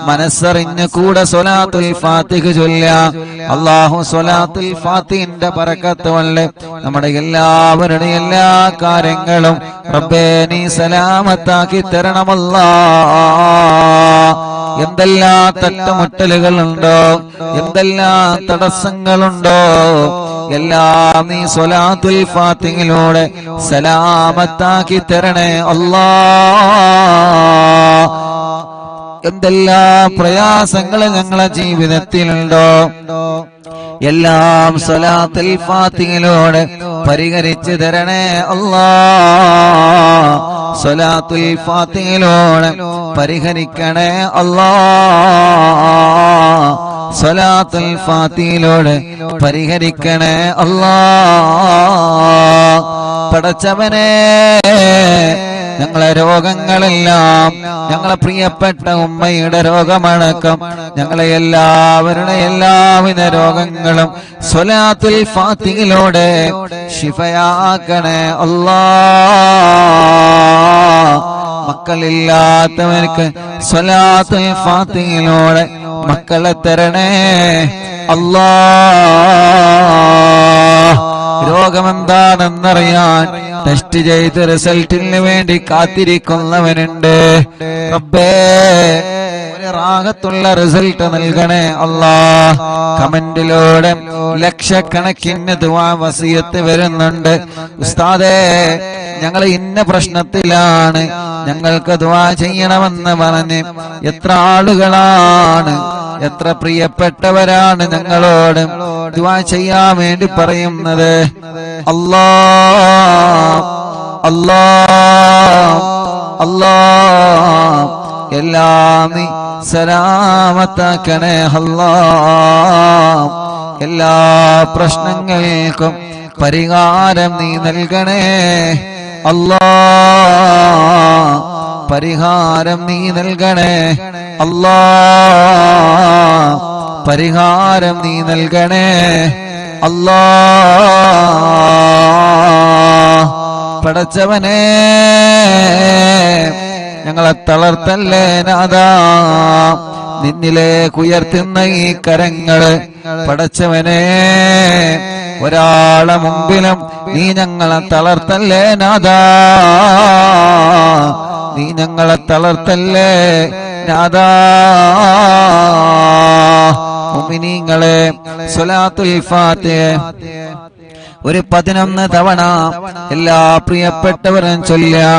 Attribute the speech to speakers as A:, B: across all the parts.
A: മനസ്സറിഞ്ഞ് കൂടെ സ്വലാത്തുൽ ഫാത്തിഹ ചൊല്ലാം. അല്ലാഹു സ്വലാത്തുൽ ഫാത്തിഹിന്റെ ബറക്കത്ത് കൊണ്ട് നമ്മുടെ എല്ലാവരുടെയും എല്ലാ കാര്യങ്ങളും റബ്ബേ നീ സലാമത്താക്കി തരണമല്ലാ. എന്തെല്ലാം തട്ടുമുട്ടലുകളുണ്ടോ, എന്തെല്ലാം തടസ്സങ്ങളുണ്ടോ, എല്ലാം നീ സ്വലാത്തുൽ ഫാത്തിഹിലൂടെ സലാമത്താക്കി തരണേ അല്ലാ. എന്തെല്ലാം പ്രയാസങ്ങൾ ഞങ്ങളെ ജീവിതത്തിലുണ്ടോ, എല്ലാം സ്വലാത്തുൽ ഫാത്തിഹിലൂടെ പരിഹരിച്ചു തരണേ അല്ലാ. സ്വലാത്തുൽ ഫാത്തിഹിലൂടെ പരിഹരിക്കണേ അല്ലാ. സ്വലാത്തുൽ ഫാത്തിഹിലൂടെ പരിഹരിക്കണേ അല്ലാ. പടച്ചവനേ, ഞങ്ങളെ രോഗങ്ങളെല്ലാം, ഞങ്ങളെ പ്രിയപ്പെട്ട ഉമ്മയുടെ രോഗമടക്കം ഞങ്ങളെ എല്ലാവരുടെ എല്ലാവിധ രോഗങ്ങളും സ്വലാത്തുൽ ഫാത്തിഹിലൂടെ ശിഫയാക്കണേ അല്ലാ. മക്കളില്ലാത്തവർക്ക് സ്വലാത്തുൽ ഫാത്തിഹിലൂടെ മക്കളെ തരണേ അല്ലാ. രോഗമെന്താണെന്നറിയാൻ ടെസ്റ്റ് ചെയ്ത് റിസൾട്ടിന് വേണ്ടി കാത്തിരിക്കുന്നവനുണ്ട്. റബ്ബേ, ഒരു റാഹത്തുള്ള റിസൾട്ട് നൽകണേ അല്ലാ. കമന്റിലൂടെ ലക്ഷക്കണക്കിന് ദുആ വസിയത്ത് വരുന്നുണ്ട്. ഉസ്താദേ, ഞങ്ങൾ ഇന്ന പ്രശ്നത്തിലാണ്, ഞങ്ങൾക്ക് ദുആ ചെയ്യണമെന്ന് പറഞ്ഞ് എത്ര ആളുകളാണ്, എത്ര പ്രിയപ്പെട്ടവരാണ് ഞങ്ങളോട് ദുആ ചെയ്യാൻ വേണ്ടി പറയുന്നത്. അല്ലാ അല്ലാ അല്ലാ, എല്ലാം നീ സലാമത്താക്കണേ അല്ലാ. എല്ലാ പ്രശ്നങ്ങൾക്കും പരിഹാരം നീ നൽകണേ അല്ലാ. പരിഹാരം നീ നൽകണേ അല്ലാ. പരിഹാരം നീ നൽകണേ അല്ലാ. പടച്ചവനേ, ഞങ്ങളെ തളർത്തല്ലേ നാഥാ. നിന്നിലേക്ക് ഉയർത്തുന്ന ഈ കരങ്ങള് പടച്ചവനേ, ഒരാളെ മുമ്പിലും നീ ഞങ്ങളെ തളർത്തല്ലേ നാഥാ. നീ ഞങ്ങളെ തളർത്തല്ലേ നാഥാ. മുഅ്മിനീങ്ങളെ, സ്വലാത്തുൽ ഫാത്തിഹ ഒരു 11 തവണ എല്ലാ പ്രിയപ്പെട്ടവരും ചൊല്ലുക.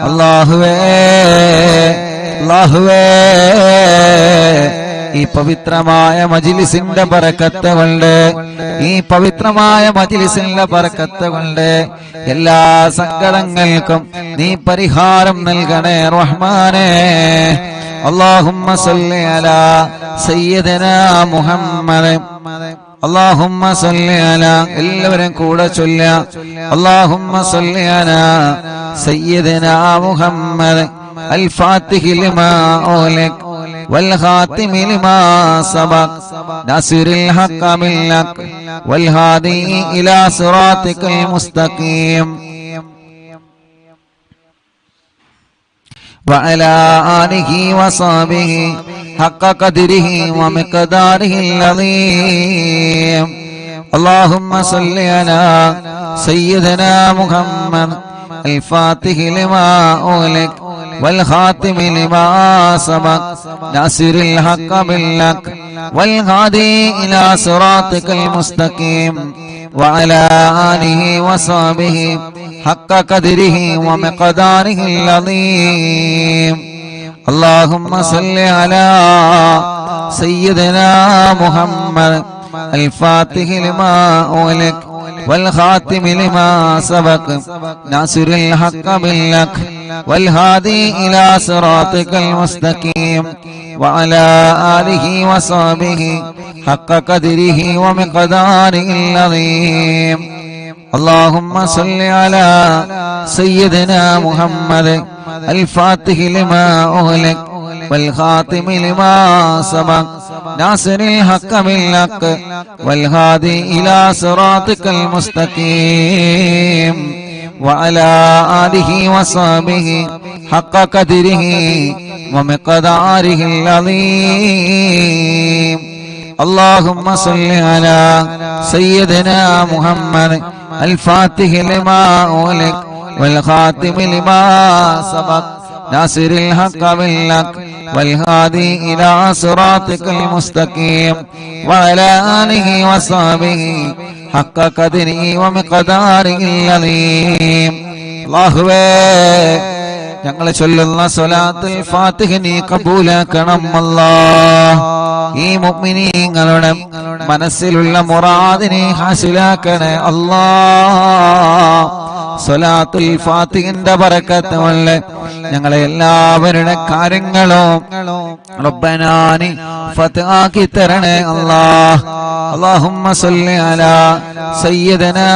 A: അല്ലാഹുവേ അല്ലാഹുവേ, ഈ പവിത്രമായ മജ്ലിസിന്റെ ബറക്കത്ത് കൊണ്ട്, ഈ പവിത്രമായ മജ്ലിസിന്റെ ബറക്കത്ത് കൊണ്ട് എല്ലാ സങ്കടങ്ങൾക്കും നീ പരിഹാരം നൽകണേ റഹ്മാനേ. അല്ലാഹുമ്മ സല്ലി അലാ സയ്യിദനാ മുഹമ്മദ്. അല്ലാഹുമ്മ സല്ലി അലാ, എല്ലാവരും കൂടെ ചൊല്ലുക. അല്ലാഹുമ്മ സല്ലി അലാ സയ്യിദനാ മുഹമ്മദ് അൽ ഫാത്തിഹി ലിമാ ഉലിക വൽ ഖാതിമി ലിമാ സബഖ നാസിറിൽ ഹഖ ബിൽ ഹഖ് വൽ ഹാദി ഇലാ സിറാത്തിക്കൽ മുസ്തഖീം وعلى آله وصحبه حق قدره ومقداره العظيم. اللهم صل على سيدنا محمد الفاتح لما أغلق والخاتم لما سبق ناصر الحق بالحق والهادي إلى صراطك المستقيم وعلى آله وصحبه حق قدره ومقداره العظيم. اللهم صل على سيدنا محمد الفاتح لما أغلق والخاتم لما سبق ناصر الحق بالحق والهادي إلى صراطك المستقيم وعلى آله وصحبه حق قدره ومقداره العظيم. اللهم صل على سيدنا محمد الفاتح لما أغلق والخاتم لما سبق ناصر الحق بالحق والهادي إلى صراطك المستقيم وعلى آله وصحبه حق قدره ومقداره العظيم. اللهم صل على سيدنا محمد الفاتح لما أغلق والخاتم لما سبق ناصر الحق بالحق والهادي إلى صراطك المستقيم وعلى آله وصحبه حق قدره ومقداره العظيم. അല്ലാഹുവേ, ഞങ്ങളെ ചൊല്ലുന്ന സ്വലാത്തുൽ ഫാത്തിഹ നീ കബൂലാക്കണം അല്ലാഹ്. ഈ മുഅ്മിനീങ്ങളുടെ മനസ്സിലുള്ള മുറാദിനെ ഹാസിലാക്കണേ അല്ലാഹ്. സ്വലാത്തുൽ ഫാത്തിഹിന്റെ ബറക്കത്ത് കൊണ്ട് ഞങ്ങളെ എല്ലാവരുടെ കാര്യങ്ങളും റബ്ബനാനി ഫത്ഹാക്കി തരണേ അല്ലാഹ്. അല്ലാഹുമ്മ സ്വല്ലി അലാ സയ്യിദനാ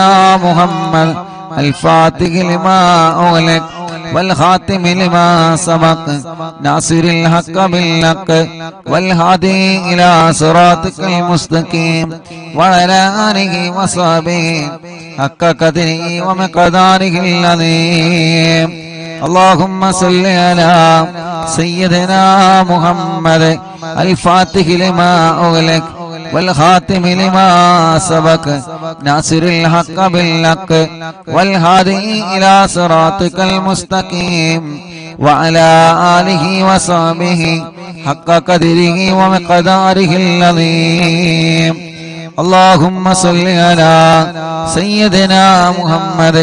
A: മുഹമ്മദ് الفاتح لما أغلق والخاتم لما سبق ناصر الحق بالحق والهادي إلى صراطك المستقيم وعلى آله وصحبه حق قدره ومقداره العظيم. اللهم صل على سيدنا محمد الفاتح لما أغلق والخاتم لما سبق ناصر الحق بالحق والهادي إلى صراطك المستقيم وعلى آله وصحبه حق قدره ومقداره العظيم. اللهم صل على سيدنا محمد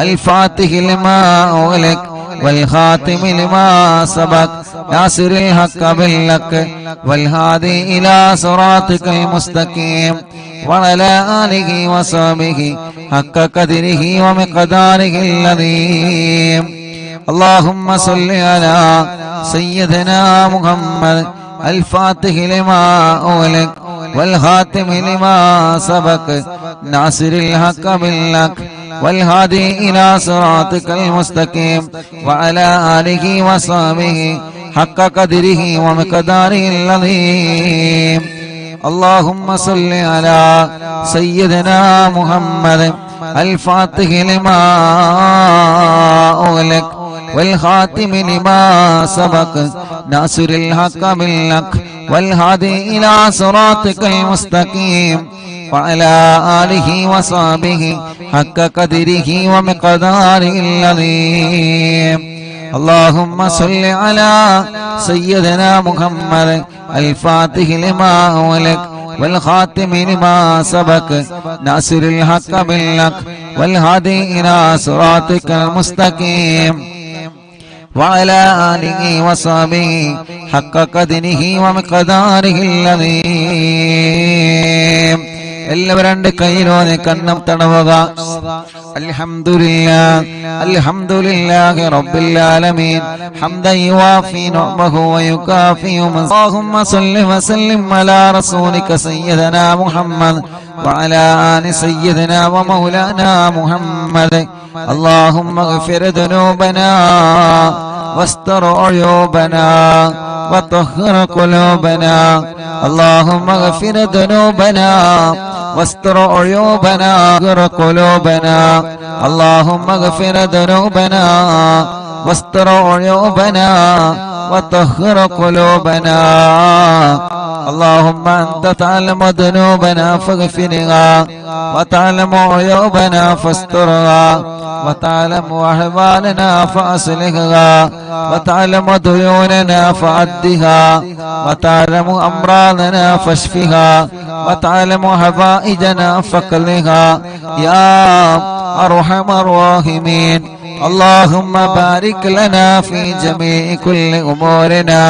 A: الفاتح لما أغلق والخاتم لما سبق ناصر الحق بالحق والهادي إلى صراطك المستقيم وعلى آله وصحبه حق قدره ومقداره العظيم. اللهم صل على سيدنا محمد الفاتح لما أغلق والخاتم لما سبق ناصر الحق بالحق والهادي إلى صراطك المستقيم وعلى آله وصحبه حق قدره ومقداره العظيم. اللهم صل على سيدنا محمد الفاتح لما أغلق والخاتم لما سبق ناصر الحق بالحق والهادي إلى صراطك المستقيم وعلى آله وصحبه حق قدره ومقداره العظيم. اللهم صل على سيدنا محمد الفاتح لما أغلق والخاتم لما سبق ناصر الحق بالحق والهادي إلى صراطك المستقيم وعلى آله وصحبه حق قدره ومقداره العظيم. എല്ലാവരും രണ്ട് കൈയിലോനെ കണ്ണം തടവുക. അൽഹംദുലില്ലാഹ് അൽഹംദുലില്ലാഹി റബ്ബിൽ ആലമീൻ ഹംദൻ യുവാഫി നിഅമഹു വയുകാഫി അല്ലാഹുമ്മ സ്വല്ലി വസല്ലിം അലാ റസൂലിക സയ്യിദനാ മുഹമ്മദ് വഅലാ ആലി സയ്യിദനാ വമൗലാനാ മുഹമ്മദ്. അല്ലാഹുമ്മഗ്ഫിർ ദുനൂബനാ വസ്തർ ഉയൂബനാ വതഹ്ഹിർ ഖുലൂബനാ. اللهم اغفر ذنوبنا واستر عيوبنا واغفر قلوبنا. اللهم اغفر ذنوبنا واستر عيوبنا وطهر قلوبنا. اللهم أنت تعلم ذنوبنا فاغفرها وتعلم عيوبنا فاسترها وتعلم أحوالنا فأصلحها وتعلم ديوننا فعدها وتعلم أمراضنا فاشفها وتعلم حوائجنا فاقضها يا أرحم الراحمين. اللهم بارك لنا في جميع كل أمورنا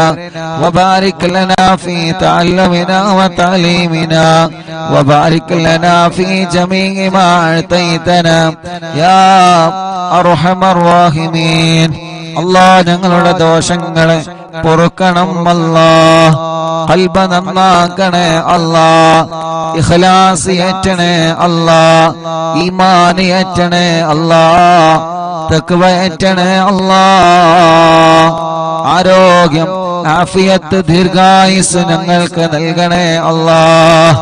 A: وبارك لنا في تعلمنا وتعليمنا وبارك لنا في جميع ما أعطيتنا يا أرحم الراحمين. അല്ലാഹ് ഞങ്ങളുടെ ദോഷങ്ങളെ പൊറുക്കണം അല്ലാഹ്. ഖൽബ് നന്നാക്കണേ അല്ലാഹ്. ഇഖ്ലാസ് ഏറ്റണേ അല്ലാഹ്. ഈമാൻ ഏറ്റണേ അല്ലാഹ്. തഖ്വ ഏറ്റണേ അല്ലാഹ്. ആരോഗ്യം ആഫിയത്ത് ദീർഘായുസ് ഞങ്ങൾക്ക് നൽകണേ അല്ലാഹ്.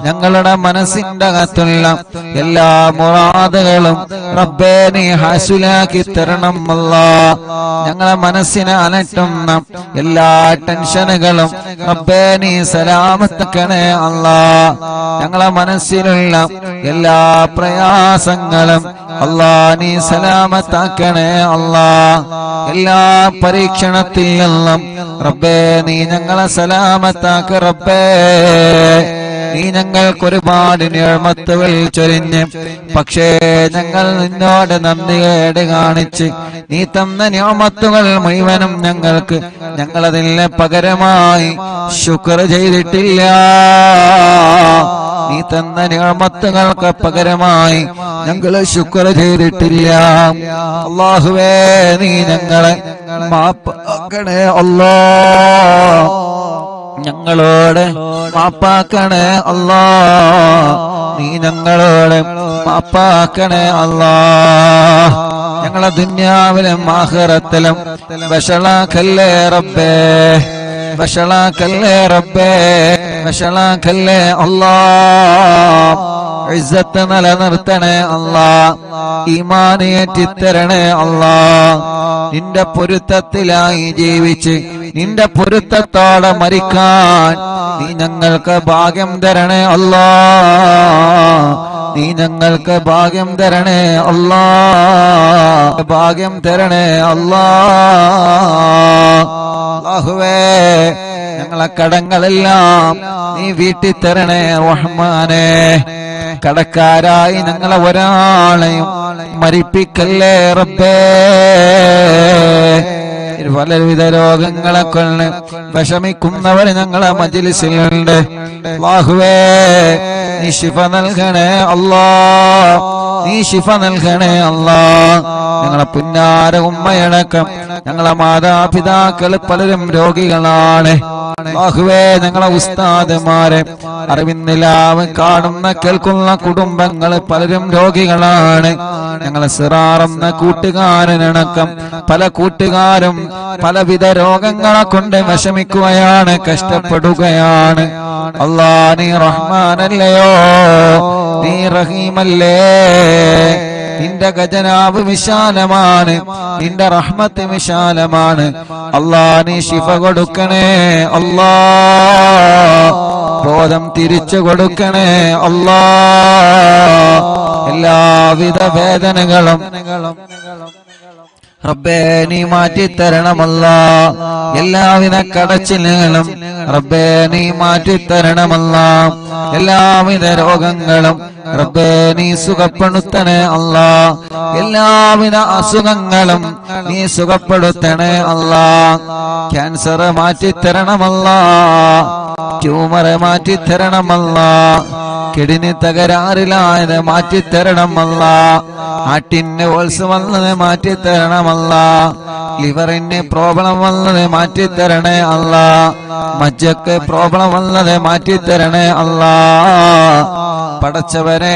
A: ഞങ്ങളുടെ മനസ്സിന്റെ അകത്തുള്ള എല്ലാ മുറാദുകളും റബ്ബേ നീ ഹാസിലാക്കി തരണം അല്ലാഹ്. ഞങ്ങളെ മനസ്സിനെ അലട്ടുന്ന എല്ലാ ടെൻഷനുകളും റബ്ബേ നീ സലാമത്താക്കണേ അല്ലാഹ്. ഞങ്ങളെ മനസ്സിലുള്ള എല്ലാ പ്രയാസങ്ങളും അല്ലാഹ് നീ സലാമത്താക്കണേ അല്ലാഹ്. എല്ലാ പരീക്ഷണത്തിൽ നിന്നും റബ്ബേ നീ ഞങ്ങളെ സലാമത്താക്ക റബ്ബേ. നീ ഞങ്ങൾക്ക് ഒരുപാട് നിഅമത്തുകൾ ചൊരിഞ്ഞ് പക്ഷേ ഞങ്ങൾ നിന്നോട് നന്ദികേട് കാണിച്ച് നീ തന്ന നിഅമത്തുകൾ മുഴുവനും ഞങ്ങളതിന് പകരമായി ശുക്ർ ചെയ്തിട്ടില്ല. നീ തന്ന നിഅമത്തുകൾക്ക് പകരമായി ഞങ്ങൾ ശുക്ർ ചെയ്തിട്ടില്ല. അല്ലാഹുവേ നീ ഞങ്ങളെ മാപ്പാക്കണേ അല്ലാഹ്. ഞങ്ങളോട് മാപ്പാക്കണേ അല്ലാഹ്. നീ ഞങ്ങളോട് മാപ്പാക്കണേ അല്ലാഹ്. ഞങ്ങളെ ദുനിയാവിലും ആഖിറത്തിലും വശളാക്കല്ലേ റബ്ബേ, വശളാക്കല്ലേ റബ്ബേ, വശളാക്കല്ലേ അല്ലാഹ്. ഇസ്സത്ത് നിലനിർത്തണേ അല്ലാഹ്. ഈമാനേറ്റിത്തരണേ അല്ലാഹ്. നിന്റെ പൊരുത്തത്തിലായി ജീവിച്ച് നിന്റെ പൊരുത്തത്തോടെ മരിക്കാൻ നീ ഞങ്ങൾക്ക് ഭാഗ്യം തരണേ അല്ലാഹ്. നീ ഞങ്ങൾക്ക് ഭാഗ്യം തരണേ അല്ലാഹ്. ഭാഗ്യം തരണേ അല്ലാഹ്. അല്ലാഹുവേ ഞങ്ങളെ കടങ്ങളെല്ലാം നീ വീട്ടി തരണേ റഹ്മാനേ. കടക്കാരായി ഞങ്ങളെ ഒരാളെയും മരിപ്പിക്കല്ലേ റബ്ബേ. പലവിധ രോഗങ്ങളെ കൊണ്ട് വിഷമിക്കുന്നവർ ഞങ്ങളെ മജ്‌ലിസിലുണ്ട്. അല്ലാഹുവേ നീ ശിഫ നൽകണേ അല്ലാഹ്. നീ ശിഫ നൽകണേ അല്ലാഹ്. ഞങ്ങളെ പുന്നാര ഉമ്മയടക്കം ഞങ്ങളെ മാതാപിതാക്കൾ പലരും രോഗികളാണ്. അല്ലാഹുവേ ഞങ്ങളെ ഉസ്താദുമാരെ അറിവിന്നിലാവ് കാണുന്ന കേൾക്കുന്ന കുടുംബങ്ങൾ പലരും രോഗികളാണ്. ഞങ്ങളെ സിറാറെന്ന കൂട്ടുകാരനടക്കം പല കൂട്ടുകാരും പലവിധ രോഗങ്ങളെ കൊണ്ട് വിഷമിക്കുകയാണ്, കഷ്ടപ്പെടുകയാണ്. അല്ലാഹ് നീ റഹ്മാനല്ലയോ, നീ റഹീമല്ലേ. നിന്റെ ഖജനാവ് വിശാലമാണ്, നിന്റെ റഹ്മത്ത് വിശാലമാണ്. അല്ലാഹ് നീ ശിഫ കൊടുക്കണേ അല്ലാഹ്. ബോധം തിരിച്ചു കൊടുക്കണേ അല്ലാഹ്. എല്ലാവിധ വേദനകളും റബ്ബേ നീ മാറ്റിത്തരണമല്ലാഹ്. എല്ലാവിധ കടച്ചിലുകളും റബ്ബേ നീ മാറ്റിത്തരണമല്ലാഹ്. എല്ലാവിധ രോഗങ്ങളും റബ്ബേ നീ സുഖപ്പെടുത്തണേ അല്ലാഹ്. എല്ലാവിധ അസുഖങ്ങളും നീ സുഖപ്പെടുത്തണേ അല്ലാഹ്. ക്യാൻസർ മാറ്റിത്തരണമല്ലാഹ്. ട്യൂമർ മാറ്റിത്തരണമല്ലാഹ്. കിഡ്നി തകരാറിലായത് മാറ്റിത്തരണമല്ലാഹ്. ഹാർട്ടിന് ഹോൾസ് വന്നത് മാറ്റിത്തരണമല്ലാഹ്. ലിവറിന് പ്രോബ്ലം വന്നത് മാറ്റിത്തരണേ അല്ലാഹ്. മജ്ജക്ക് പ്രോബ്ലം വന്നത് മാറ്റിത്തരണേ അല്ലാഹ്. പടച്ചവരെ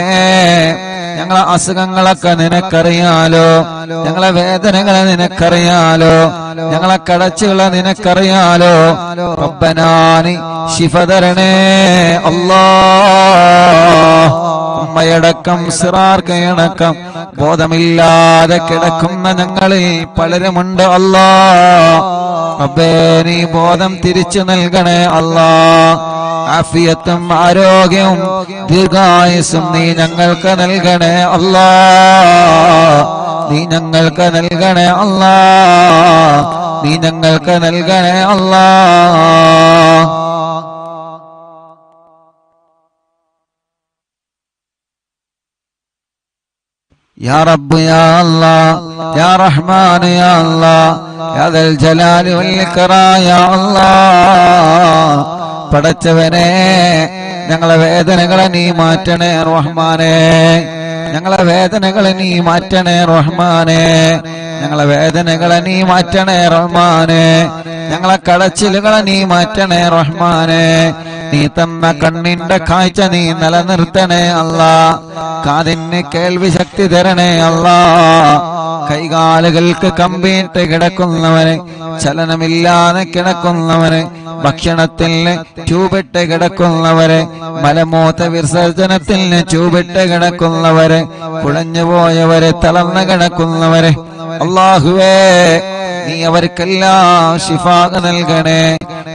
A: ഞങ്ങളെ അസുഖങ്ങളൊക്കെ നിനക്കറിയാലോ, ഞങ്ങളെ വേദനകളെ നിനക്കറിയാലോ, ഞങ്ങളെ കടച്ചുകളെ നിനക്കറിയാലോ. റബ്ബനാനി ശിഫ തരണേ അല്ലാഹ്. ഉമ്മയടക്കം സിറാർക്കയടക്കം ബോധമില്ലാതെ കിടക്കുന്ന ഞങ്ങളിൽ പലരുമുണ്ട് അല്ലാഹ്. റബ്ബേ നീ ബോധം തിരിച്ചു നൽകണേ അല്ലാഹ്. ആഫിയത്തും ആരോഗ്യവും ദീർഘായുസ്സും നീ ഞങ്ങൾക്ക് നൽകണേ അല്ലാഹ്. നീ ഞങ്ങൾക്ക് നൽകണേ അല്ലാഹ്. നീ ഞങ്ങൾക്ക് നൽകണേ അല്ലാഹ്. യാ റബ്ബ് യാ അല്ലാഹ് യാ റഹ്മാൻ യാ അല്ലാഹ് യാ ദൽ ജലാലി വൽ ഇക്റാം യാ അല്ലാഹ്. പടച്ചവനെ ഞങ്ങളെ വേദനകളെ നീ മാറ്റണേ റഹ്മാനേ. ഞങ്ങളെ വേദനകളെ നീ മാറ്റണേ റഹ്മാനേ. ഞങ്ങളെ വേദനകളെ നീ മാറ്റണേ റഹ്മാനേ. ഞങ്ങളെ കടച്ചിലുകളെ നീ മാറ്റണേ റഹ്മാനേ. നീ തന്ന കണ്ണിന്റെ കാഴ്ച നീ നിലനിർത്തണേ അല്ലാ. കാതിന് കേൾവി ശക്തി തരണേ അല്ലാ. കൈകാലുകൾക്ക് കമ്പിയിട്ട് കിടക്കുന്നവന്, ചലനമില്ലാതെ കിടക്കുന്നവന്, ഭക്ഷണത്തിന് ട്യൂബിട്ട് കിടക്കുന്നവര്, മലമൂത്ര വിസർജനത്തിന് ട്യൂബിട്ട് കിടക്കുന്നവര്, കുഴഞ്ഞുപോയവര്, തളർന്നു കിടക്കുന്നവര്, അല്ലാഹുവേ നീ അവർക്കെല്ലാം ശിഫാഅ് നൽകണേ.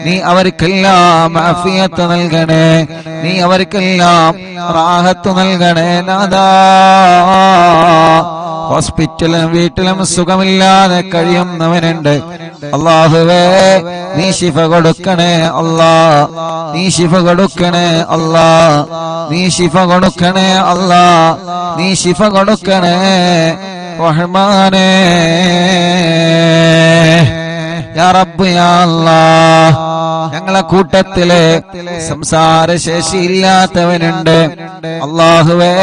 A: നീ അവർക്കെല്ലാം ആഫിയത്ത് നൽകണേ. നീ അവർക്കെല്ലാം റാഹത്ത് നൽകണേ നാഥാ. ഹോസ്പിറ്റലും വീട്ടിലും സുഖമില്ലാതെ കഴിയുന്നവനുണ്ട്. അല്ലാഹുവേ നീ ശിഫ കൊടുക്കണേ അല്ലാ. നീ ശിഫ കൊടുക്കണേ അല്ലാ. നീ ശിഫ കൊടുക്കണേ അല്ലാ. നീ ശിഫ കൊടുക്കണേ റഹ്മാനേ. യാ റബ്ബ് യാ അല്ലാഹ്. ഞങ്ങളെ കൂട്ടത്തില് സംസാരശേഷിയില്ലാത്തവനുണ്ട്. അല്ലാഹുവേ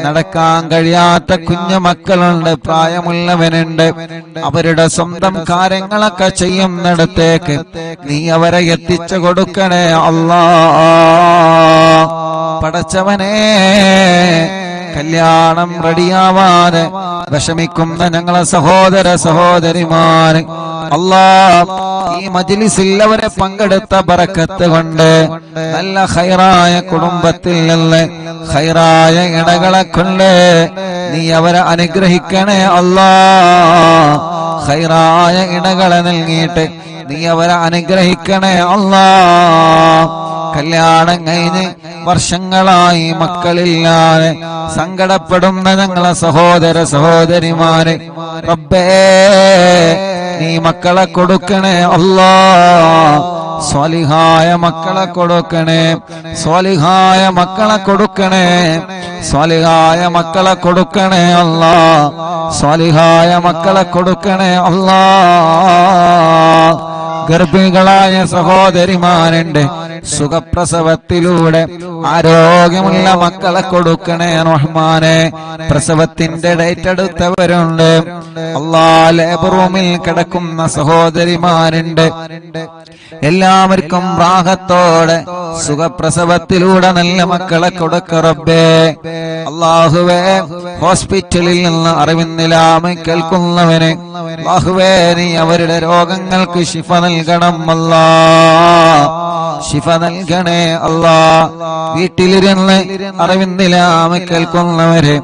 A: നടക്കാൻ കഴിയാത്ത കുഞ്ഞു മക്കളുണ്ട്, പ്രായമുള്ളവനുണ്ട്. അവരുടെ സ്വന്തം കാര്യങ്ങളൊക്കെ ചെയ്യുന്നിടത്തേക്ക് നീ അവരെ എത്തിച്ചു കൊടുക്കണേ അല്ലാഹ്. പടച്ചവനേ, കല്യാണം റെഡിയാവാതെ വിഷമിക്കുന്ന ഞങ്ങളെ സഹോദര സഹോദരിമാര് അല്ലാഹ്, ഈ മജ്ലിസിൽ അവരെ പങ്കെടുത്ത ബറക്കത്ത് കൊണ്ട് നല്ല ഖൈറായ കുടുംബത്തിൽ നിന്ന് ഖൈറായ ഇണകളെ കൊണ്ട് നീ അവരെ അനുഗ്രഹിക്കണേ അല്ലാഹ്. ഖൈറായ ഇണകളെ നൽകിയിട്ട് നീ അവരെ അനുഗ്രഹിക്കണേ അല്ലാഹ്. കല്യാണം കഴിഞ്ഞ് വർഷങ്ങളായി മക്കളില്ലാതെ സങ്കടപ്പെടുന്ന ഞങ്ങളെ സഹോദര സഹോദരിമാരെ റബ്ബേ നീ മക്കളെ കൊടുക്കണേ അല്ലാഹ്. സ്വാലിഹായ മക്കളെ കൊടുക്കണേ. സ്വാലിഹായ മക്കളെ കൊടുക്കണേ. സ്വാലിഹായ മക്കളെ കൊടുക്കണേ അല്ലാഹ്. സ്വാലിഹായ മക്കളെ കൊടുക്കണേ അല്ലാഹ്. ഗർഭിണികളായ സഹോദരിമാരുണ്ട്, സുഖപ്രസവത്തിലൂടെ ആരോഗ്യമുള്ള മക്കളെ കൊടുക്കണേ റഹ്മാനെ. പ്രസവത്തിന്റെ ഡേറ്റ് എടുത്തവരുണ്ട് അല്ലാഹ്. ലേബർ റൂമിൽ കിടക്കുന്ന സഹോദരിമാരുണ്ട്. എല്ലാവർക്കും റാഹത്തോടെ സുഖപ്രസവത്തിലൂടെ നല്ല മക്കളെ കൊടുക്ക റബ്ബേ. അല്ലാഹുവേ ഹോസ്പിറ്റലിൽ നിന്ന് അറിവിന്നിലാമ കേൾക്കുന്നവന് അല്ലാഹുവേ നീ അവരുടെ രോഗങ്ങൾക്ക് ശിഫ നൽകണം അല്ലാഹ്. ശിഫ നൽകണേ അല്ലാഹ്. വീട്ടിലിരുന്ന് അറിവിന്നിലാമ കേൾക്കുന്നവര്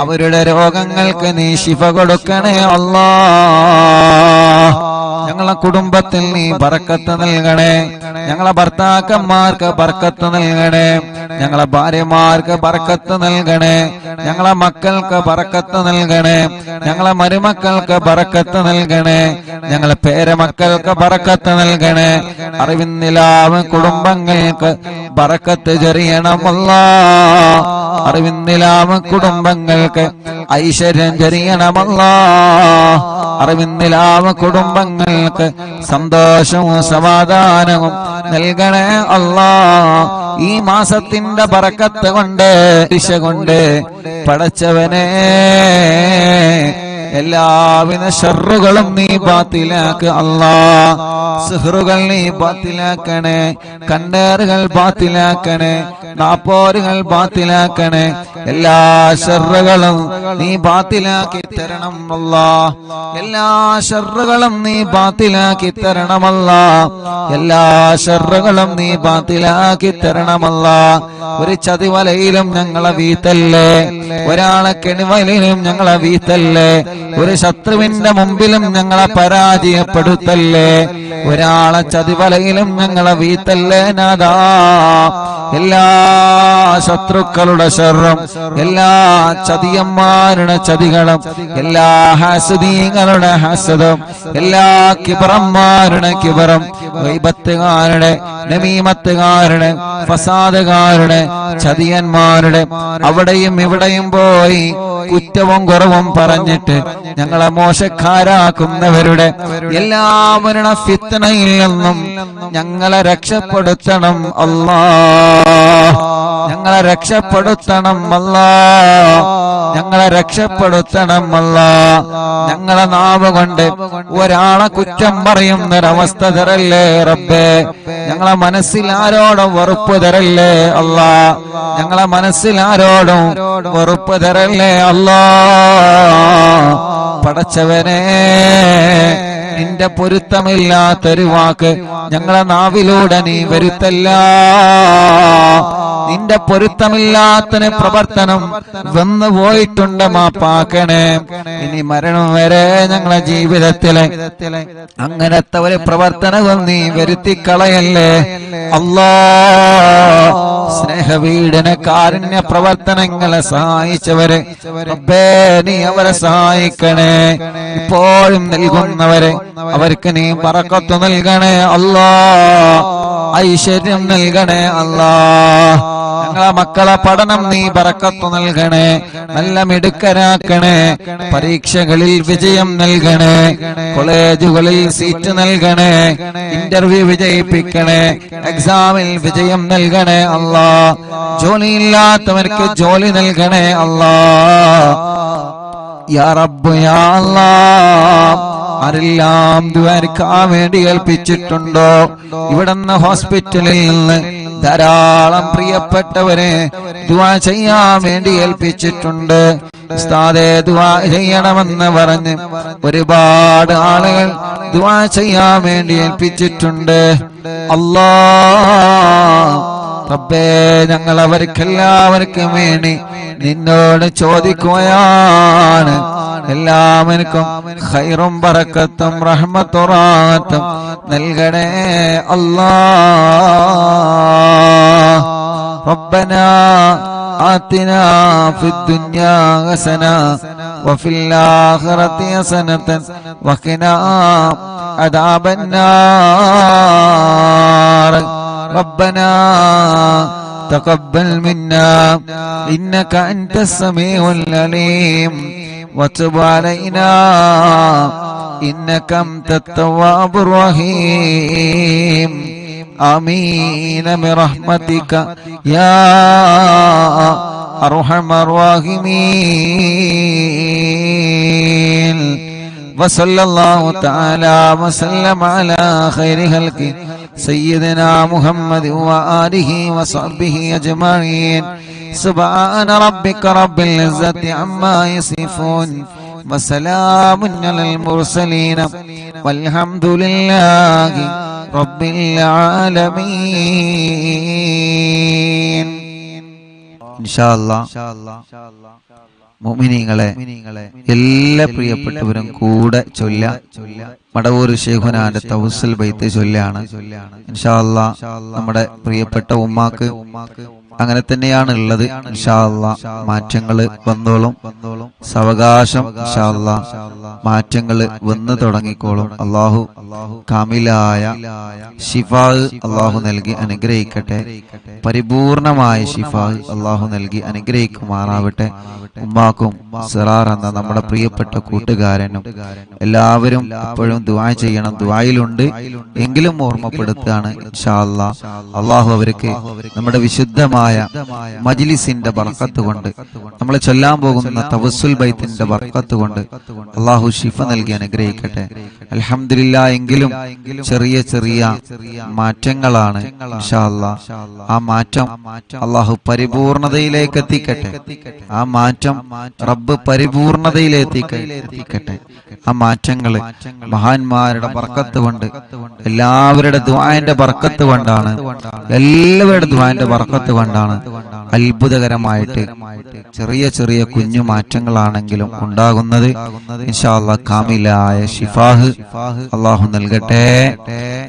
A: അവരുടെ രോഗങ്ങൾക്ക് നീ ശിഫ കൊടുക്കണേ അല്ലാഹ്. ഞങ്ങളെ കുടുംബത്തിൽ നീ ബർക്കത്ത് നൽകണേ. ഞങ്ങളെ ഭർത്താക്കന്മാർക്ക് ബർക്കത്ത് നൽകണേ. ഞങ്ങളെ ഭാര്യമാർക്ക് ബർക്കത്ത് നൽകണേ. ഞങ്ങളെ മക്കൾക്ക് ബർക്കത്ത് നൽകണേ. ഞങ്ങളെ മരുമക്കൾക്ക് ബർക്കത്ത് നൽകണേ. ഞങ്ങളെ പേരമക്കൾക്ക് ബർക്കത്ത് നൽകണേ. അറിവിന്നിലാവ് കുടുംബങ്ങൾക്ക് ബർക്കത്ത് ചൊരിയണം അല്ലാഹ്. അറിവിന്നിലാവ് കുടുംബങ്ങൾക്ക് ഐശ്വര്യം ചൊരിയണം അല്ലാഹ്. അറിവിന്നിലാവ് കുടുംബങ്ങൾക്ക് സന്തോഷവും സമാധാനവും നൽകണേ അല്ലാഹ്. ഈ മാസത്തിന്റെ ബറക്കത്ത് കൊണ്ട് ദിശ കൊണ്ട് പടച്ചവനെ എല്ലാവിധ ഷർറുകളും നീ ബാത്തിലാക്ക് അല്ലാഹ്. സിഹ്റുകൾ നീ ബാത്തിലാക്കണേ. കണ്ണേറുകൾ ബാത്തിലാക്കണേ. നാപ്പോരുകൾ ബാത്തിലാക്കണേ. എല്ലാ ഷർറുകളും നീ ബാത്തിലാക്കി തരണം അല്ലാഹ്. എല്ലാ ഷർറുകളും നീ ബാത്തിലാക്കി തരണം അല്ലാഹ്. എല്ലാ ഷർറുകളും നീ ബാത്തിലാക്കി തരണം അല്ലാഹ്. ഒരു ചതിവലയിലും ഞങ്ങളെ വീത്തല്ലേ. ഒരാളെ കെണിവലയിലും ഞങ്ങളെ വീത്തല്ലേ. ഒരു ശത്രുവിന്റെ മുമ്പിലും ഞങ്ങളെ പരാജയപ്പെടുത്തല്ലേ. ഒരാളെ ചതിവലയിലും ഞങ്ങളെ വീത്തല്ലേ നാദാ. എല്ലാ ശത്രുക്കളുടെ ശർറും എല്ലാ ചതിയന്മാരുടെ ചതികളും എല്ലാ ഹസദീങ്ങളുടെ ഹസദും എല്ലാ കിബറന്മാരുടെ കിബറും ഗൈബത്തുകാരുടെ നമീമത്തുകാരുടെ ഫസാദുകാരുടെ ചതിയന്മാരുടെ അവിടെയും ഇവിടെയും പോയി കുറ്റവും കുറവും പറഞ്ഞിട്ട് ഞങ്ങളെ മോശക്കാരാക്കുന്നവരുടെ എല്ലാവരുടെ ഫിത്നയിൽ നിന്നും ഞങ്ങളെ രക്ഷപ്പെടുത്തണം അല്ലാഹ്. ഞങ്ങളെ രക്ഷപ്പെടുത്തണം അല്ലാ, ഞങ്ങളെ രക്ഷപ്പെടുത്തണം അല്ലാ. ഞങ്ങളെ നാവ് കൊണ്ട് ഒരാളെ കുറ്റം പറയുന്നൊരവസ്ഥ തരല്ലേ റബ്ബേ. ഞങ്ങളെ മനസ്സിൽ ആരോടും വെറുപ്പ് തരല്ലേ അല്ലാ, ഞങ്ങളെ മനസ്സിൽ ആരോടും വെറുപ്പ് തരല്ലേ അല്ലാ. പടച്ചവനെ, നിന്റെ പൊരുത്തമില്ലാത്തൊരു വാക്ക് ഞങ്ങളെ നാവിലൂടെ നീ വരുത്തല്ല. നിന്റെ പൊരുത്തമില്ലാത്തൊരു പ്രവർത്തനം വന്നു പോയിട്ടുണ്ട്, മാപ്പാക്കണേ. ഇനി മരണം വരെ ഞങ്ങളെ ജീവിതത്തിലെ അങ്ങനത്തെ ഒരു പ്രവർത്തനവും നീ വരുത്തിക്കളയല്ലേ അല്ലാ. സ്നേഹവീടിന് കാരുണ്യ പ്രവർത്തനങ്ങളെ സഹായിച്ചവരെ റബ്ബേ നീ അവരെ സഹായിക്കണേ. ഇപ്പോഴും നൽകുന്നവരെ അവർക്ക് നീ ബറക്കത്ത് നൽകണേ അല്ലാ, ഐശ്വര്യം നൽകണേ അല്ലാ. ഞങ്ങളെ മക്കളെ പഠനം നീ ബറക്കത്ത് നൽകണേ, നല്ല മിടുക്കരാക്കണേ. പരീക്ഷകളിൽ വിജയം നൽകണേ, കോളേജുകളിൽ സീറ്റ് നൽകണേ, ഇന്റർവ്യൂ വിജയിപ്പിക്കണേ, എക്സാമിൽ വിജയം നൽകണേ അല്ലാ. ജോലിയില്ലാത്തവർക്ക് ജോലി നൽകണേ അല്ലാ. യാ റബ്ബ് യാ അല്ലാഹ്, ആരെല്ലാം ദുആക്കാൻ വേണ്ടി ഏൽപ്പിച്ചിട്ടുണ്ടോ ഇവിടുന്ന് ഹോസ്പിറ്റലിൽ നിന്ന് ധാരാളം പ്രിയപ്പെട്ടവരെ ദുആ ചെയ്യാൻ വേണ്ടി ഏൽപ്പിച്ചിട്ടുണ്ട്. ഉസ്താദേ ദുആ ചെയ്യണമെന്ന് പറഞ്ഞ് ഒരുപാട് ആളുകൾ ദുആ ചെയ്യാൻ വേണ്ടി ഏൽപ്പിച്ചിട്ടുണ്ട്. അല്ലാഹ് റബ്ബേ, ഞങ്ങൾ അവർക്കെല്ലാവർക്കും വേണ്ടി നിന്നോട് ചോദിക്കുകയാണ്. എല്ലാവർക്കും ഖൈറും ബറക്കത്തും റഹ്മത്തും റാഹത്തും നൽകണേ അല്ലാഹ്. റബ്ബനാ ആതിനാ ഫിദ്ദുനിയാ ഹസന വഫിൽ ആഖിറതി ഹസനതൻ വഖിനാ അദാബന്നാർ. ربنا تقبل منا إنك أنت السميع العليم وتب علينا إنك أنت التواب الرحيم. آمين برحمتك يا أرحم الراحمين. وصلى الله تعالى وسلم على خير خلقه سيدنا محمد وآله وصحبه أجمعين. سبحان ربك رب العزة عما يصفون وسلام على المرسلين والحمد لله رب العالمين. إن شاء الله മുഅ്മിനീങ്ങളെ എല്ലാ പ്രിയപ്പെട്ടവരും കൂടെ ചൊല്ല മടവൂർ ശൈഖുനാന്റെ തവസ്സുൽ ബൈത്ത് ചൊല്ലാണ് ഇൻഷാ അല്ലാഹ്. നമ്മുടെ പ്രിയപ്പെട്ട ഉമ്മാക്ക് അങ്ങനെ തന്നെയാണ് ഉള്ളത്. ഇൻഷാ അല്ലാഹ് മാറ്റങ്ങൾ വന്നോളും, സാവകാശം ഇൻഷാ അല്ലാഹ് മാറ്റങ്ങൾ വന്നു തുടങ്ങിക്കോളും. അല്ലാഹു കാമിലായ ശിഫാ അല്ലാഹു നൽകി അനുഗ്രഹിക്കട്ടെ, പരിപൂർണമായ ശിഫാ അല്ലാഹു നൽകി അനുഗ്രഹിക്കുമാറാവട്ടെ. ഉമ്മാക്കും സിറാർ എന്ന നമ്മുടെ പ്രിയപ്പെട്ട കൂട്ടുകാരനും എല്ലാവരും എപ്പോഴും ദുആ ചെയ്യണം. ദുആയിലുണ്ട് എങ്കിലും ഓർമ്മപ്പെടുത്തുകയാണ് ഇൻഷാ അല്ലാഹ്. അല്ലാഹു അവർക്ക് നമ്മുടെ വിശുദ്ധമായ മജ്ലിസിന്റെ ബർക്കത്ത് കൊണ്ട്, നമ്മൾ ചൊല്ലാൻ പോകുന്ന തവസ്സുൽ ബൈത്തിന്റെ ബർക്കത്ത് കൊണ്ട് അല്ലാഹു ശിഫ നൽകി അനുഗ്രഹിക്കട്ടെ. അൽഹംദുലില്ലാഹ്. എങ്കിലും ചെറിയ ചെറിയ മാറ്റങ്ങളാണ് ഇൻഷാ അല്ലാഹ്. ആ മാറ്റം അല്ലാഹു പരിപൂർണതയിലേക്ക് എത്തിക്കട്ടെ. ആ മാറ്റം റബ്ബ് പരിപൂർണതയിലെത്തിക്കട്ടെ. ആ മാറ്റങ്ങള് മഹാന്മാരുടെ ബർക്കത്ത് കൊണ്ട്, എല്ലാവരുടെ ദുആന്റെ ബർക്കത്ത് കൊണ്ടാണ്, എല്ലാവരുടെ ദുആന്റെ ബർക്കത്ത് കൊണ്ടാണ് അത്ഭുതകരമായിട്ട് ചെറിയ ചെറിയ കുഞ്ഞു മാറ്റങ്ങളാണെങ്കിലും ഉണ്ടാകുന്നത്. ഇൻഷാ അല്ലാഹ് കാമിലായ ശിഫാഹ് അല്ലാഹു നൽകട്ടെ.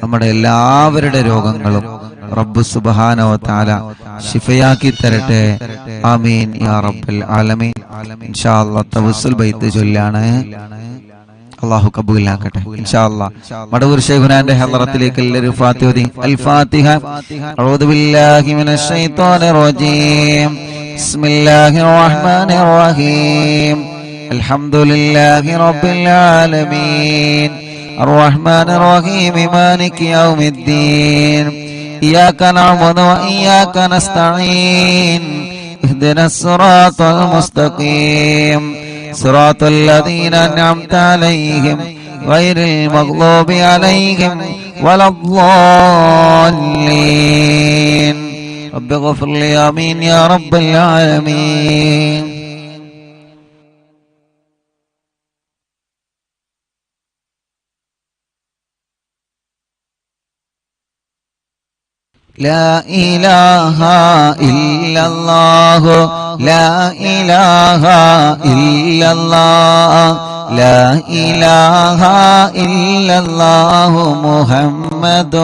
A: നമ്മുടെ എല്ലാവരുടെ രോഗങ്ങളും റബ്ബ് സുബ്ഹാനഹു വ തആല ശിഫയാക്കി തരട്ടെ. ആമീൻ യാ റബ്ബൽ ആലമീൻ. ഇൻഷാ അല്ലാഹ് തവസ്സുൽ ബൈത്ത് ചൊല്ലാണ്. അല്ലാഹു കബൂലാക്കട്ടെ ഇൻഷാ അല്ലാഹ്. മടവൂർ ശൈഖുനാന്റെ ഹളറത്തിലേക്ക് എല്ലാവരും ഫാത്തിഹ ഓതി. അൽ ഫാത്തിഹ. അഊദു ബില്ലാഹി മിനശ് ശൈത്വാനിർ റജീം. ബിസ്മില്ലാഹിർ റഹ്മാനിർ റഹീം. അൽഹംദുലില്ലാഹി റബ്ബിൽ ആലമീൻ. അർറഹ്മാനിർ റഹീം. മാലികി യൗമിദ്ദീൻ. إياك نعبد وإياك نستعين اهدنا الصراط المستقيم صراط الذين أنعمت عليهم غير المغضوب عليهم ولا الضالين رب اغفر لي آمين يا رب العالمين. لا إله إلا الله لا إله إلا الله لا إله إلا الله محمد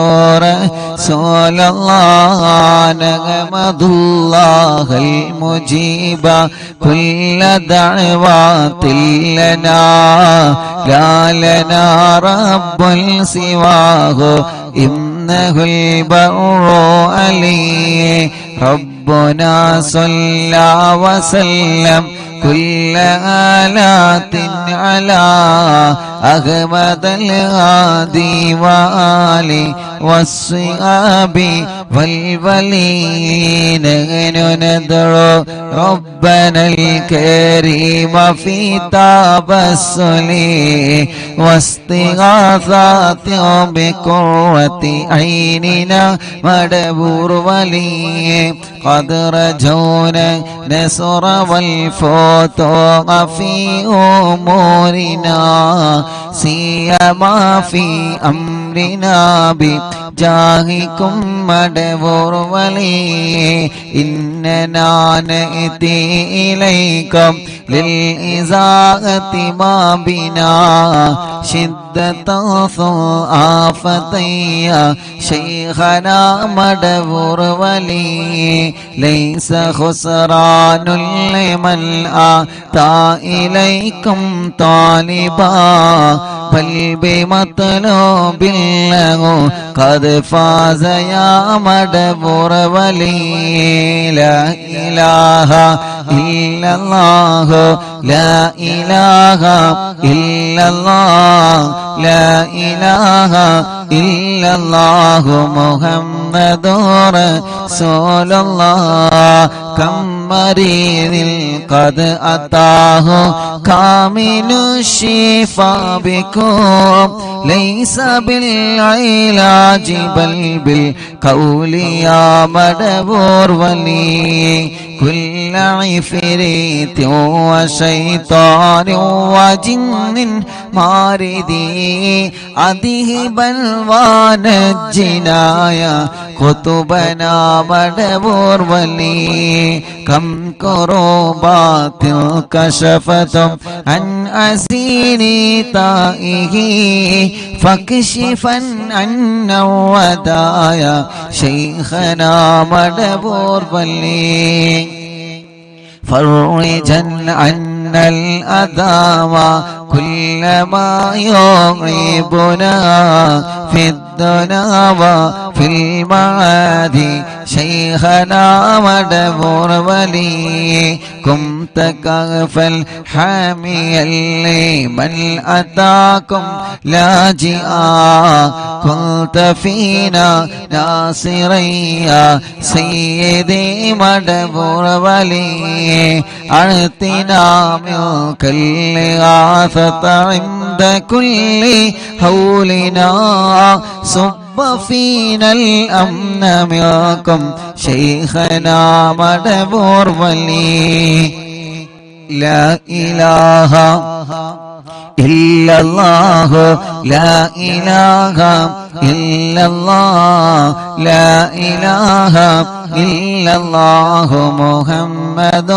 A: رسول الله نحمد الله المجيب كل دعوات لنا لا لنا رب سواه إنه البر علي ربنا صلى وسلم كل آلات على أحمد الهادي وآله والصحاب والولين ندعو ربنا الكريم في تبسل واستغاثات بقرة عيننا مدبور ولي قد رجونا نصر والفتوح في أمورنا سيما في أمرنا بجاهكم مدبور ولي إننا نأتي إليكم للإزاغة ما بنا شدة ضعافتي شيخنا مدبور ولي ليس خسران لمن آتى إليكم طالبا بل بمطلوب له قد فاز يا مدبور ولي لا إله إلا الله لا إله إلا الله لا إله إلا الله محمد رسول الله كم مريض قد أتاه كامل الشفاء بكم ليس بالعلاج بل بالقول يا مدبور ولي كل عفريت وشيطان وجن ماردي أذهبا ونجنا يا قطبنا مدبور ولي كم كربات كشفتم عن أسيري تائه فاكشفا عنا ودايا شيخنا مدبور ولي فرجا عنا الأذى وكل ما يغيبنا في الدنيا وفي المعاد شيخنا مدبور ولي كنت كغفا حاميا لمن أتاكم لاجئا كنت فينا ناصريا سيدي مدبور ولي أعطنا منك الإغاثة عند كل هولنا صب فينا الأمن منكم شيخنا مدبور ولي لا إله إلا الله لا إله إلا الله لا إله إلا الله محمد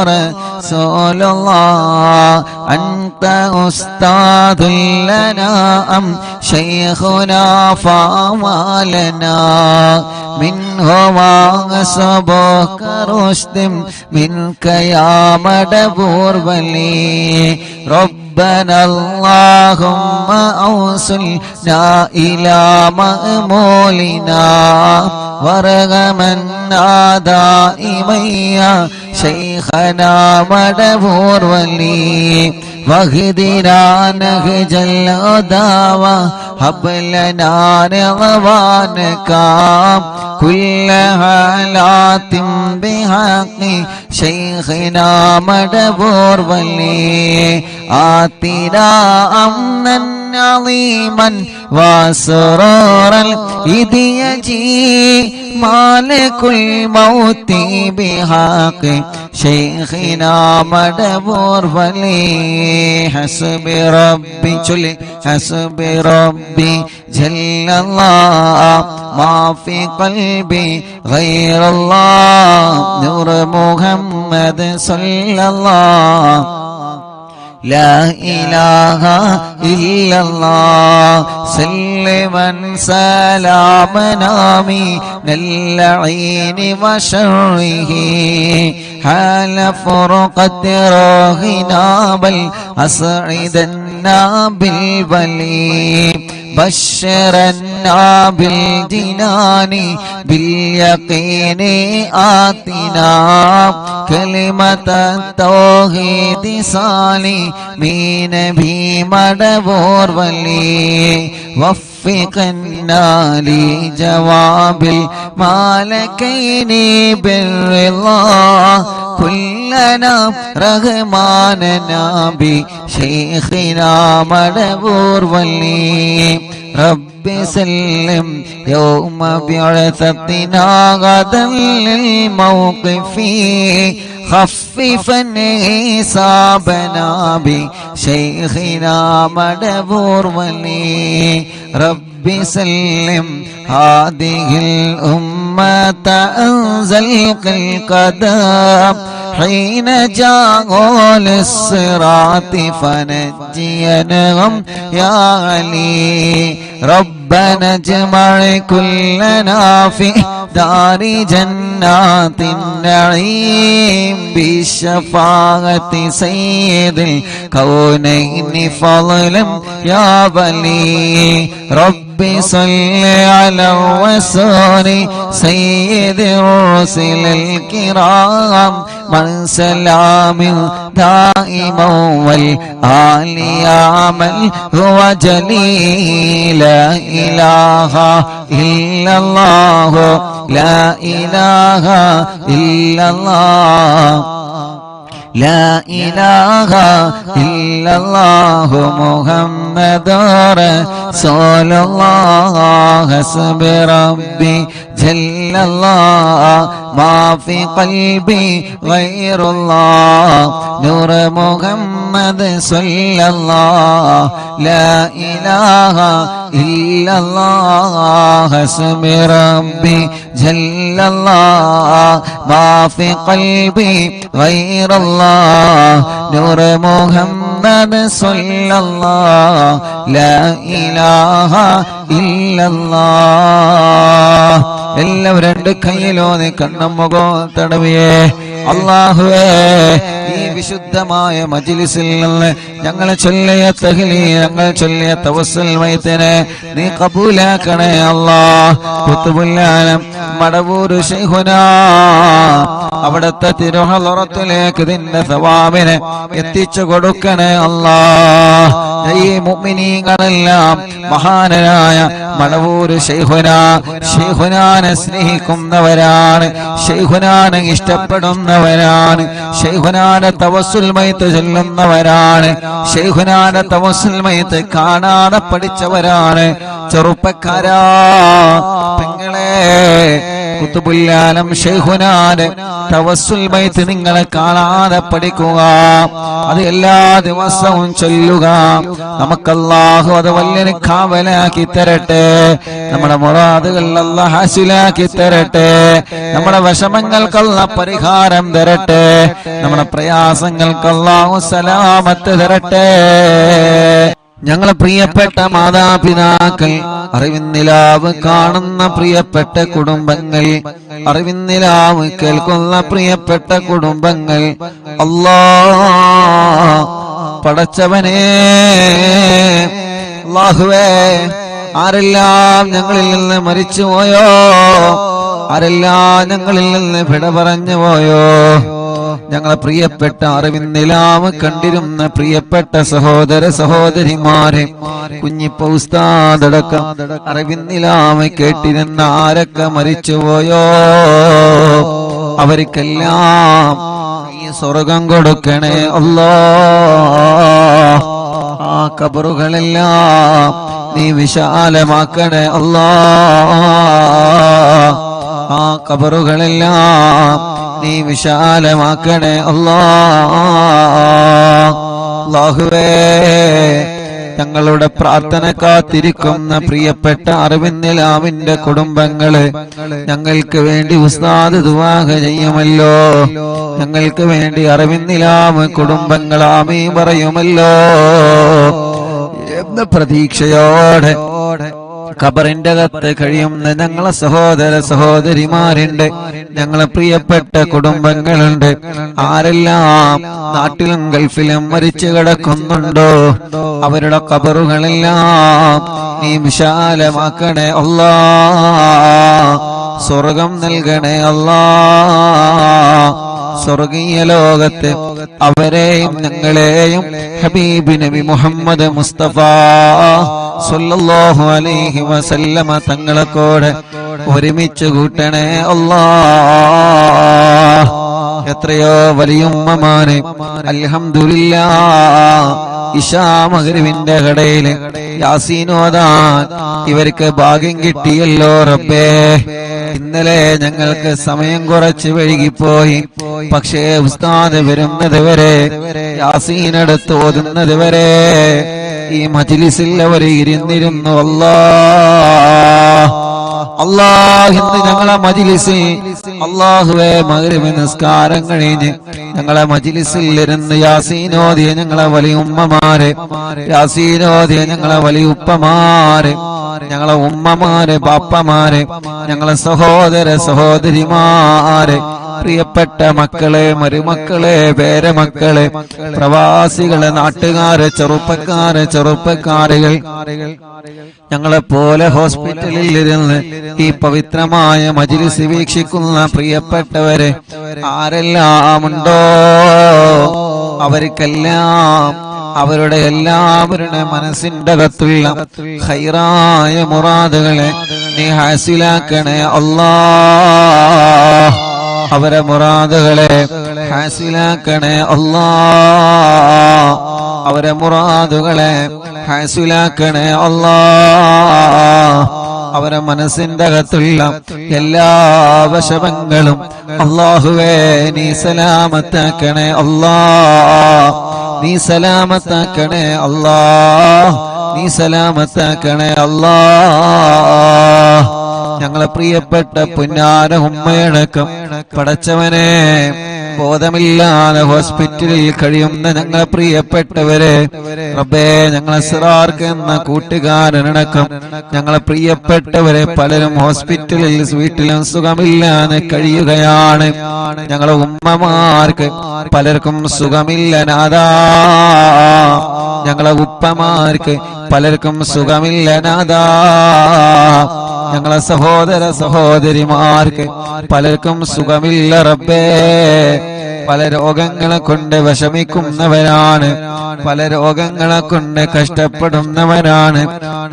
A: رسول الله أنت أستاذ لنا أم شيخنا فما لنا منه واسبك رشد منك يا مدبور ولي ربنا اللهم أوصلنا إلى مأمولنا وارغمنا دائما يا شيخنا مدبور ولي واهدنا نهج الهدى وهب لنا رضوانك كل حالات بحق شيخنا مدبور ولي آتنا أمنا عظيما وسرورا إذ يجي مالك الموت بحق شيخنا مدبور ولي حسبي ربي حسبي ربي جل الله ما في قلبي غير الله نور محمد صلى الله لا إله إلا الله سلما سلامنا من اللعين وشره حال فرقة راهنا بل أسعدنا بالبلي بشرنا بالجنان باليقين آتنا كلمة التوحيد صالحين بمدبور ولي وفقنا لجواب المالكين بالرضا كلنا رغماننا بشيخنا مدبور ولي رب سلم يوم بعثتنا غدا للموقف خففا حسابنا بشيخنا مدبور ولي رب سلم هذه الأمة أنزلق القدم حين جاءوا للصراط فنجينهم يا علي ربنا اجمع كلنا في دار جنات النعيم بشفاعة سيد الكونين فضلا يا ولي رب صل على الرسول سيد الرسل الكرام من سلام دائما والآل يا من هو جليل لا إله إلا الله لا إله إلا الله لا إله إلا الله محمد رسول الله حسب ربي جل الله ما في قلبي غير الله نور محمد صلى الله لا إله إلا الله حسب ربي جل الله ما في قلبي غير الله نور محمد صلى الله لا إله إلا الله എല്ലാവരും രണ്ട് കൈയിലോ നീ കണ്ണും മുഖവും തടവിയേ അല്ലാഹുവേ ഈ വിശുദ്ധമായ മജ്ലിസിൽ നിന്ന് ഞങ്ങൾ ചൊല്ലിയ തഹ്ലീൽ ഞങ്ങൾ ചൊല്ലിയ തവസ്സുൽ മൈത്തിനെ നീ ഖബൂലാക്കണേ അല്ലാഹ് ഖുത്ബുൽ ആലം മടവൂർ ശൈഖുനാ അവിടുത്തെ തിരുഹളറത്തിലേക്ക് നിന്റെ സവാബിനെ എത്തിച്ചു കൊടുക്കണേ അല്ലാഹ് ഈ മുഅ്മിനീങ്ങളെല്ലാം മഹാനായ മടവൂർ ശൈഖുനാനെ സ്നേഹിക്കുന്നവരാണ് ശൈഖുനാനെ ഇഷ്ടപ്പെടുന്നവരാണ് ശൈഖുനാനെ തവസ്സുൽ മൈത്ത് ചൊല്ലുന്നവരാണ് ശൈഖുനാനെ തവസ്സുൽ മൈത്ത് കാണാതെ പഠിച്ചവരാണ് ചെറുപ്പക്കാരാ പെങ്ങളെ ഖുത്ബുൽ ആലം ശൈഖുനാനെ തവസ്സുൽ മൈത്ത് നിങ്ങളെ കാണാതെ പഠിക്കുക അത് എല്ലാ ദിവസവും ചൊല്ലുക നമുക്ക് അല്ലാഹു അത് വലിയൊരു കാവലാക്കി തരട്ടെ നമ്മുടെ മുറാദുകൾ അല്ലാഹു ഹാസിലാക്കി തരട്ടെ നമ്മുടെ വിഷമങ്ങൾക്ക് അല്ലാഹു പരിഹാരം തരട്ടെ നമ്മുടെ പ്രയാസങ്ങൾക്ക് അല്ലാഹു സലാമത്ത് തരട്ടെ ഞങ്ങളെ പ്രിയപ്പെട്ട മാതാപിതാക്കൾ അറിവിന്നിലാവ് കാണുന്ന പ്രിയപ്പെട്ട കുടുംബങ്ങൾ അറിവിന്നിലാവ് കേൾക്കുന്ന പ്രിയപ്പെട്ട കുടുംബങ്ങൾ അല്ലാഹ് പടച്ചവനേ അല്ലാഹുവേ ആരെല്ലാം ഞങ്ങളിൽ നിന്ന് മരിച്ചുപോയോ ആരെല്ലാം ഞങ്ങളിൽ നിന്ന് വിട പറഞ്ഞു പോയോ ഞങ്ങളെ പ്രിയപ്പെട്ട അറിവിന്നിലാവ് കണ്ടിരുന്ന പ്രിയപ്പെട്ട സഹോദര സഹോദരിമാരെ, കുഞ്ഞിപ്പ ഉസ്താദടക്കം അറിവിന്നിലാവ് കേട്ടിരുന്ന ആരൊക്കെ മരിച്ചുപോയോ അവർക്കെല്ലാം ഈ സ്വർഗം കൊടുക്കണേ അല്ലാഹ്. ആ ഖബറുകളെല്ലാം നീ വിശാലമാക്കണേ അല്ലാഹ്. ആ ഖബറുകളെല്ലാം നീ വിശാലമാക്കണേ അല്ലാഹ്. അല്ലാഹുവേ, ഞങ്ങളുടെ പ്രാർത്ഥന കാത്തിരിക്കുന്ന പ്രിയപ്പെട്ട അറിവിന്നിലാവിന്റെ കുടുംബങ്ങള് ഞങ്ങൾക്ക് വേണ്ടി ഉസ്താദ് ദുആ ചെയ്യുമല്ലോ. ഞങ്ങൾക്ക് വേണ്ടി അറിവിന്നിലാവ് കുടുംബങ്ങൾ ആമീൻ പറയുമല്ലോ എന്ന പ്രതീക്ഷയോടെ ഖബറിന്റെ അകത്ത് കഴിയുന്ന ഞങ്ങളെ സഹോദര സഹോദരിമാരുണ്ട്, ഞങ്ങളെ പ്രിയപ്പെട്ട കുടുംബങ്ങളുണ്ട്. ആരെല്ലാം നാട്ടിലും ഗൾഫിലും മരിച്ചു കിടക്കുന്നുണ്ടോ അവരുടെ ഖബറുകളെല്ലാം നീ വിശാലമാക്കണേ അല്ലാഹ്. സ്വർഗം നൽകണേ അല്ലാഹ്. സ്വർഗീയ ലോകത്ത് അവരെയും ഞങ്ങളെയും ഹബീബ് നബി മുഹമ്മദ് മുസ്തഫ സല്ലല്ലാഹു അലൈഹി വസല്ലമ തങ്ങളെ കൂടെ ഒരുമിച്ച് കൂട്ടണേ അല്ലാഹ്. എത്രയോ വലിയുമ്മമാരെ അൽഹംദുലില്ലാഹ് ഇശാ മഗ്രിബിന്റെ കടയില് യാസീൻ ഓതാൻ ഇവർക്ക് ഭാഗ്യം കിട്ടിയല്ലോ റബ്ബേ. ഇന്നലെ ഞങ്ങൾക്ക് സമയം കുറച്ച് വൈകിപ്പോയി, പക്ഷേ ഉസ്താദ് വരുന്നത് വരെ യാസീൻ എടുത്ത് ഓതുന്നത് വരെ ഈ മജ്ലിസിൽ അവർ ഇരുന്നിരുന്നു. അല്ലാഹ് ഇന്ന് ഞങ്ങളെ മജ്ലിസിൽ അല്ലാഹുവേ മഗ്രിബ് നിസ്കാരം കഴിഞ്ഞ് ഞങ്ങളെ മജ്ലിസിൽ ഇരുന്ന് യാസീൻ ഓതിയ ഞങ്ങളെ വലിയ ഉമ്മമാരെ, യാസീൻ ഓതിയ ഞങ്ങളെ വലിയ ഉപ്പമാരെ, ഞങ്ങളെ ഉമ്മമാരെ, ബാപ്പമാരെ, ഞങ്ങളെ സഹോദര സഹോദരിമാരെ, പ്രിയപ്പെട്ട മക്കളെ, മരുമക്കളെ, പേരമക്കളെ, പ്രവാസികളെ, നാട്ടുകാരെ, ചെറുപ്പക്കാരികൾ, ഞങ്ങളെപ്പോലെ ഹോസ്പിറ്റലിൽ ഇരുന്ന് ഈ പവിത്രമായ മജ്ലിസ് വീക്ഷിക്കുന്ന പ്രിയപ്പെട്ടവരെ ആരെല്ലാം ഉണ്ടോ അവർക്കെല്ലാം അവരുടെ എല്ലാവരുടെ മനസ്സിന്റെ അകത്തുള്ള ഖൈറായ മുറാദുകളെ നീ ഹാസിലാക്കണേ അല്ലാഹ്. അവരെ മുറാദുകളെ ഹാസിലാക്കണേ അല്ലാഹ്. അവരെ മുറാദുകളെ ഹാസിലാക്കണേ അല്ലാഹ്. അവരെ മനസ്സിന്റെ അകത്തുള്ള എല്ലാ വശങ്ങളും അല്ലാഹുവേ നീ സലാമത്താക്കണേ അല്ലാഹ്. നീ സലാമത്താക്കണേ അല്ലാഹ്. നീ സലാമത്താക്കണേ അല്ലാഹ്. ഞങ്ങളെ പ്രിയപ്പെട്ട പുന്നാര ഉമ്മയടക്കം പടച്ചവനെ ബോധമില്ലാതെ ഹോസ്പിറ്റലിൽ കഴിയുന്ന ഞങ്ങളെ പ്രിയപ്പെട്ടവരെ റബ്ബേ, ഞങ്ങളെ സിറാർക്ക് എന്ന കൂട്ടുകാരനടക്കം ഞങ്ങളെ പ്രിയപ്പെട്ടവരെ പലരും ഹോസ്പിറ്റലിൽ വീട്ടിലും സുഖമില്ലാതെ കഴിയുകയാണ്. ഞങ്ങളെ ഉമ്മമാർക്ക് പലർക്കും സുഖമില്ല നാഥാ. ഞങ്ങളെ ഉപ്പമാർക്ക് പലർക്കും സുഖമില്ല നാഥാ. ഞങ്ങളെ സഹോദര സഹോദരിമാർക്ക് പലർക്കും സുഖമില്ല റബ്ബേ. പല രോഗങ്ങളെ കൊണ്ട് വിഷമിക്കുന്നവരാണ്, പല രോഗങ്ങളെ കൊണ്ട് കഷ്ടപ്പെടുന്നവരാണ്,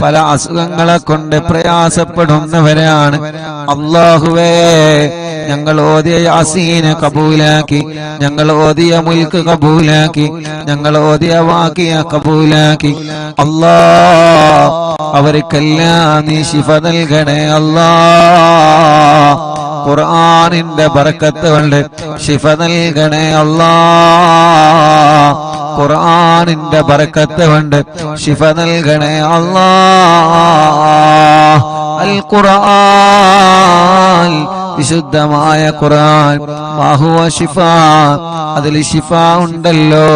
A: പല അസുഖങ്ങളെ കൊണ്ട് പ്രയാസപ്പെടുന്നവരാണ്. അല്ലാഹുവേ, ഞങ്ങൾ ഓതിയ യാസീന് കബൂലാക്കി, ഞങ്ങൾ ഓതിയ മുൽക്ക് കബൂലാക്കി, ഞങ്ങൾ ഓതിയ വാക്കിയ കബൂലാക്കി. അല്ലാഹ് അവർക്കെല്ലാം നീ ശിഫ നൽകണേ അല്ലാഹ്. ഖുർആനിന്റെ ബറക്കത്ത് കൊണ്ട് ശിഫ നൽകണേ അല്ലാഹ്. ഖുർആനിന്റെ ബറക്കത്ത് കൊണ്ട് ശിഫ നൽകണേ അല്ലാഹ്. അൽ ഖുർആൻ, വിശുദ്ധമായ ഖുർആൻ, മാഹുവ ശിഫാ, അതിൽ ശിഫ ഉണ്ടല്ലോ.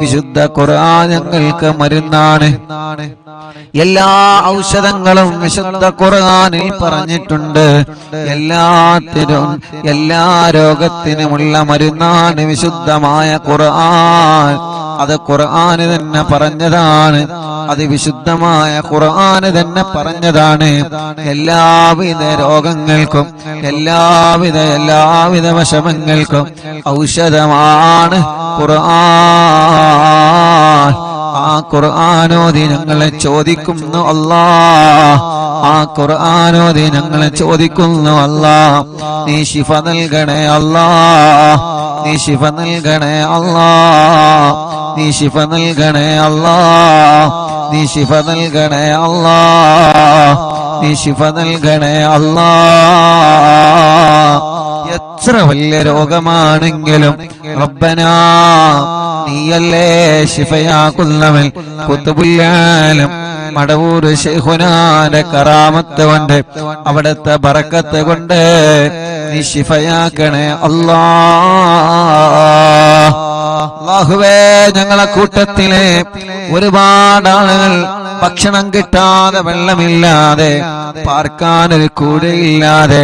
A: വിശുദ്ധ ഖുർആൻ ഞങ്ങൾക്ക് മരുന്നാണ്. എല്ലാ ഔഷധങ്ങളും വിശുദ്ധ ഖുർആനിൽ പറഞ്ഞിട്ടുണ്ട്. എല്ലാത്തിനും എല്ലാ രോഗത്തിനുമുള്ള മരുന്നാണ് വിശുദ്ധമായ ഖുർആൻ. അത് ഖുർആന് തന്നെ പറഞ്ഞതാണ്. അത് വിശുദ്ധമായ ഖുർആന് തന്നെ പറഞ്ഞതാണ്. എല്ലാവിധ രോഗങ്ങൾക്കും എല്ലാവിധ വിഷമങ്ങൾക്കും ഔഷധമാണ് ഖുർആൻ. ആ ഖുർആനോദി ഞങ്ങളെ ചോദിക്കുന്നു അല്ലാഹ്, ആ ഖുർആനോദി ഞങ്ങളെ ചോദിക്കുന്നു അല്ലാഹ്, നീ ശിഫ നൽകണേ അല്ലാഹ്, നീ ശിഫ നൽകണേ അല്ലാഹ്, നീ ശിഫ നൽകണേ അല്ലാഹ്, നീ ശിഫ നൽകണേ അല്ലാഹ്, നീ ശിഫ നൽകണേ അല്ലാഹ്. എത്ര വലിയ രോഗമാണെങ്കിലും റബ്ബനാ നീയല്ലേ ശിഫയാക്കുന്നവൻ. ഖുത്ബുൽ-ആലം മടവൂർ ശൈഖുനാന്റെ കറാമത്ത് കൊണ്ട്, അവിടുത്തെ ബറക്കത്ത് കൊണ്ട് നീ ശിഫയാക്കണേ അല്ലാഹ്. അല്ലാഹുവേ, ഞങ്ങളെ കൂട്ടത്തിലെ ഒരുപാട് ആളുകൾ ഭക്ഷണം കിട്ടാതെ, വെള്ളമില്ലാതെ, പാർക്കാനൊരു കൂടയില്ലാതെ,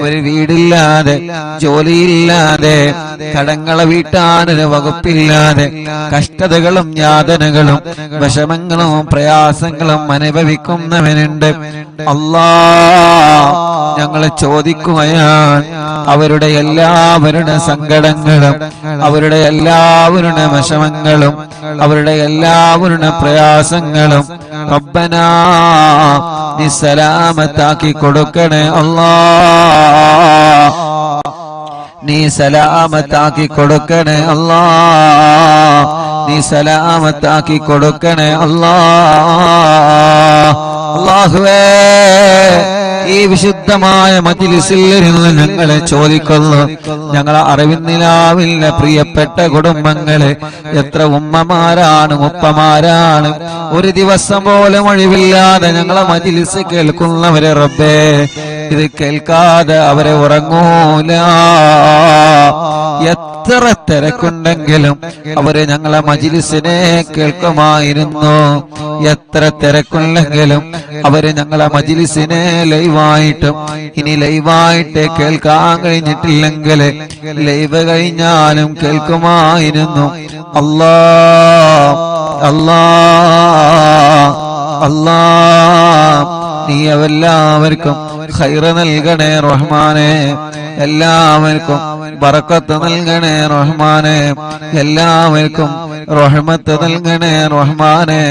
A: ഒരു വീടില്ലാതെ, ജോലിയില്ലാതെ, കടങ്ങളെ വീട്ടാനൊരു വകുപ്പില്ലാതെ, കഷ്ടതകളും യാതനകളും വിഷമങ്ങളും പ്രയാസങ്ങളും അനുഭവിക്കുന്നവനുണ്ട്. അല്ലാഹ്, ഞങ്ങളെ ചോദിക്കുകയാണ് അവരുടെ എല്ലാവരുടെ സങ്കടങ്ങളും, അവരുടെ എല്ലാവരുടെ വിഷമങ്ങളും, അവരുടെ എല്ലാവരുടെ പ്രയാസങ്ങളും റബ്ബനാ നീ സലാമത്താക്കി കൊടുക്കണേ അല്ലാഹ്, നീ സലാമത്താക്കി കൊടുക്കണേ അല്ലാഹ്, നീ സലാമത്താക്കി കൊടുക്കണേ അല്ലാഹ്. അല്ലാഹുവേ, ഈ വിശുദ്ധമായ മജ്‌ലിസിൽ ഇരുന്ന് ഞങ്ങളെ ചോദിക്കുന്നു, ഞങ്ങളെ അറിവിന്നിലാവില്ല പ്രിയപ്പെട്ട കുടുംബങ്ങളെ, എത്ര ഉമ്മമാരാണ് ഉപ്പമാരാണ് ഒരു ദിവസം പോലും ഒഴിവില്ലാതെ ഞങ്ങളെ മജ്‌ലിസ് കേൾക്കുന്നവരെ റബ്ബേ, ഇത് കേൾക്കാതെ അവരെ ഉറങ്ങൂല. എത്ര തിരക്കുണ്ടെങ്കിലും അവര് ഞങ്ങളെ മജ്‌ലിസിനെ കേൾക്കുമായിരുന്നു. എത്ര തിരക്കുണ്ടെങ്കിലും അവര് ഞങ്ങളെ മജ്‌ലിസിനെ ലൈവായിട്ടും, ഇനി ലൈവായിട്ട് കേൾക്കാൻ കഴിഞ്ഞിട്ടില്ലെങ്കിൽ ലൈവ് കഴിഞ്ഞാലും കേൾക്കുമായിരുന്നു. അല്ലാഹ് അല്ലാഹ് അല്ലാഹ്, നീ എല്ലാവർക്കും ഖൈറ് നൽകണേ റഹ്മാനെ, എല്ലാവർക്കും ബറക്കത്ത് നൽകണേ റഹ്മാനെ, എല്ലാവർക്കും റഹ്മത്ത് നൽകണേ റഹ്മാനെ,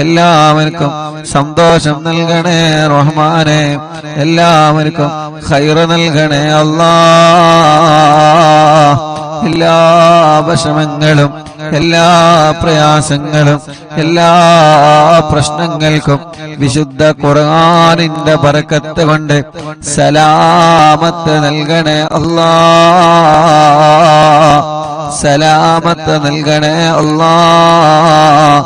A: എല്ലാവർക്കും സന്തോഷം നൽകണേ റഹ്മാനെ, എല്ലാവർക്കും ഖൈറ് നൽകണേ അല്ലാഹ്. എല്ലാ വിഷമങ്ങളും, എല്ലാ പ്രയാസങ്ങളും, എല്ലാ പ്രശ്നങ്ങൾക്കും വിശുദ്ധ ഖുർആനിന്റെ ബറക്കത്ത് കൊണ്ട് സലാമത്ത് നൽകണേ അല്ലാഹ്, സലാമത്ത് നൽകണേ അല്ലാഹ്,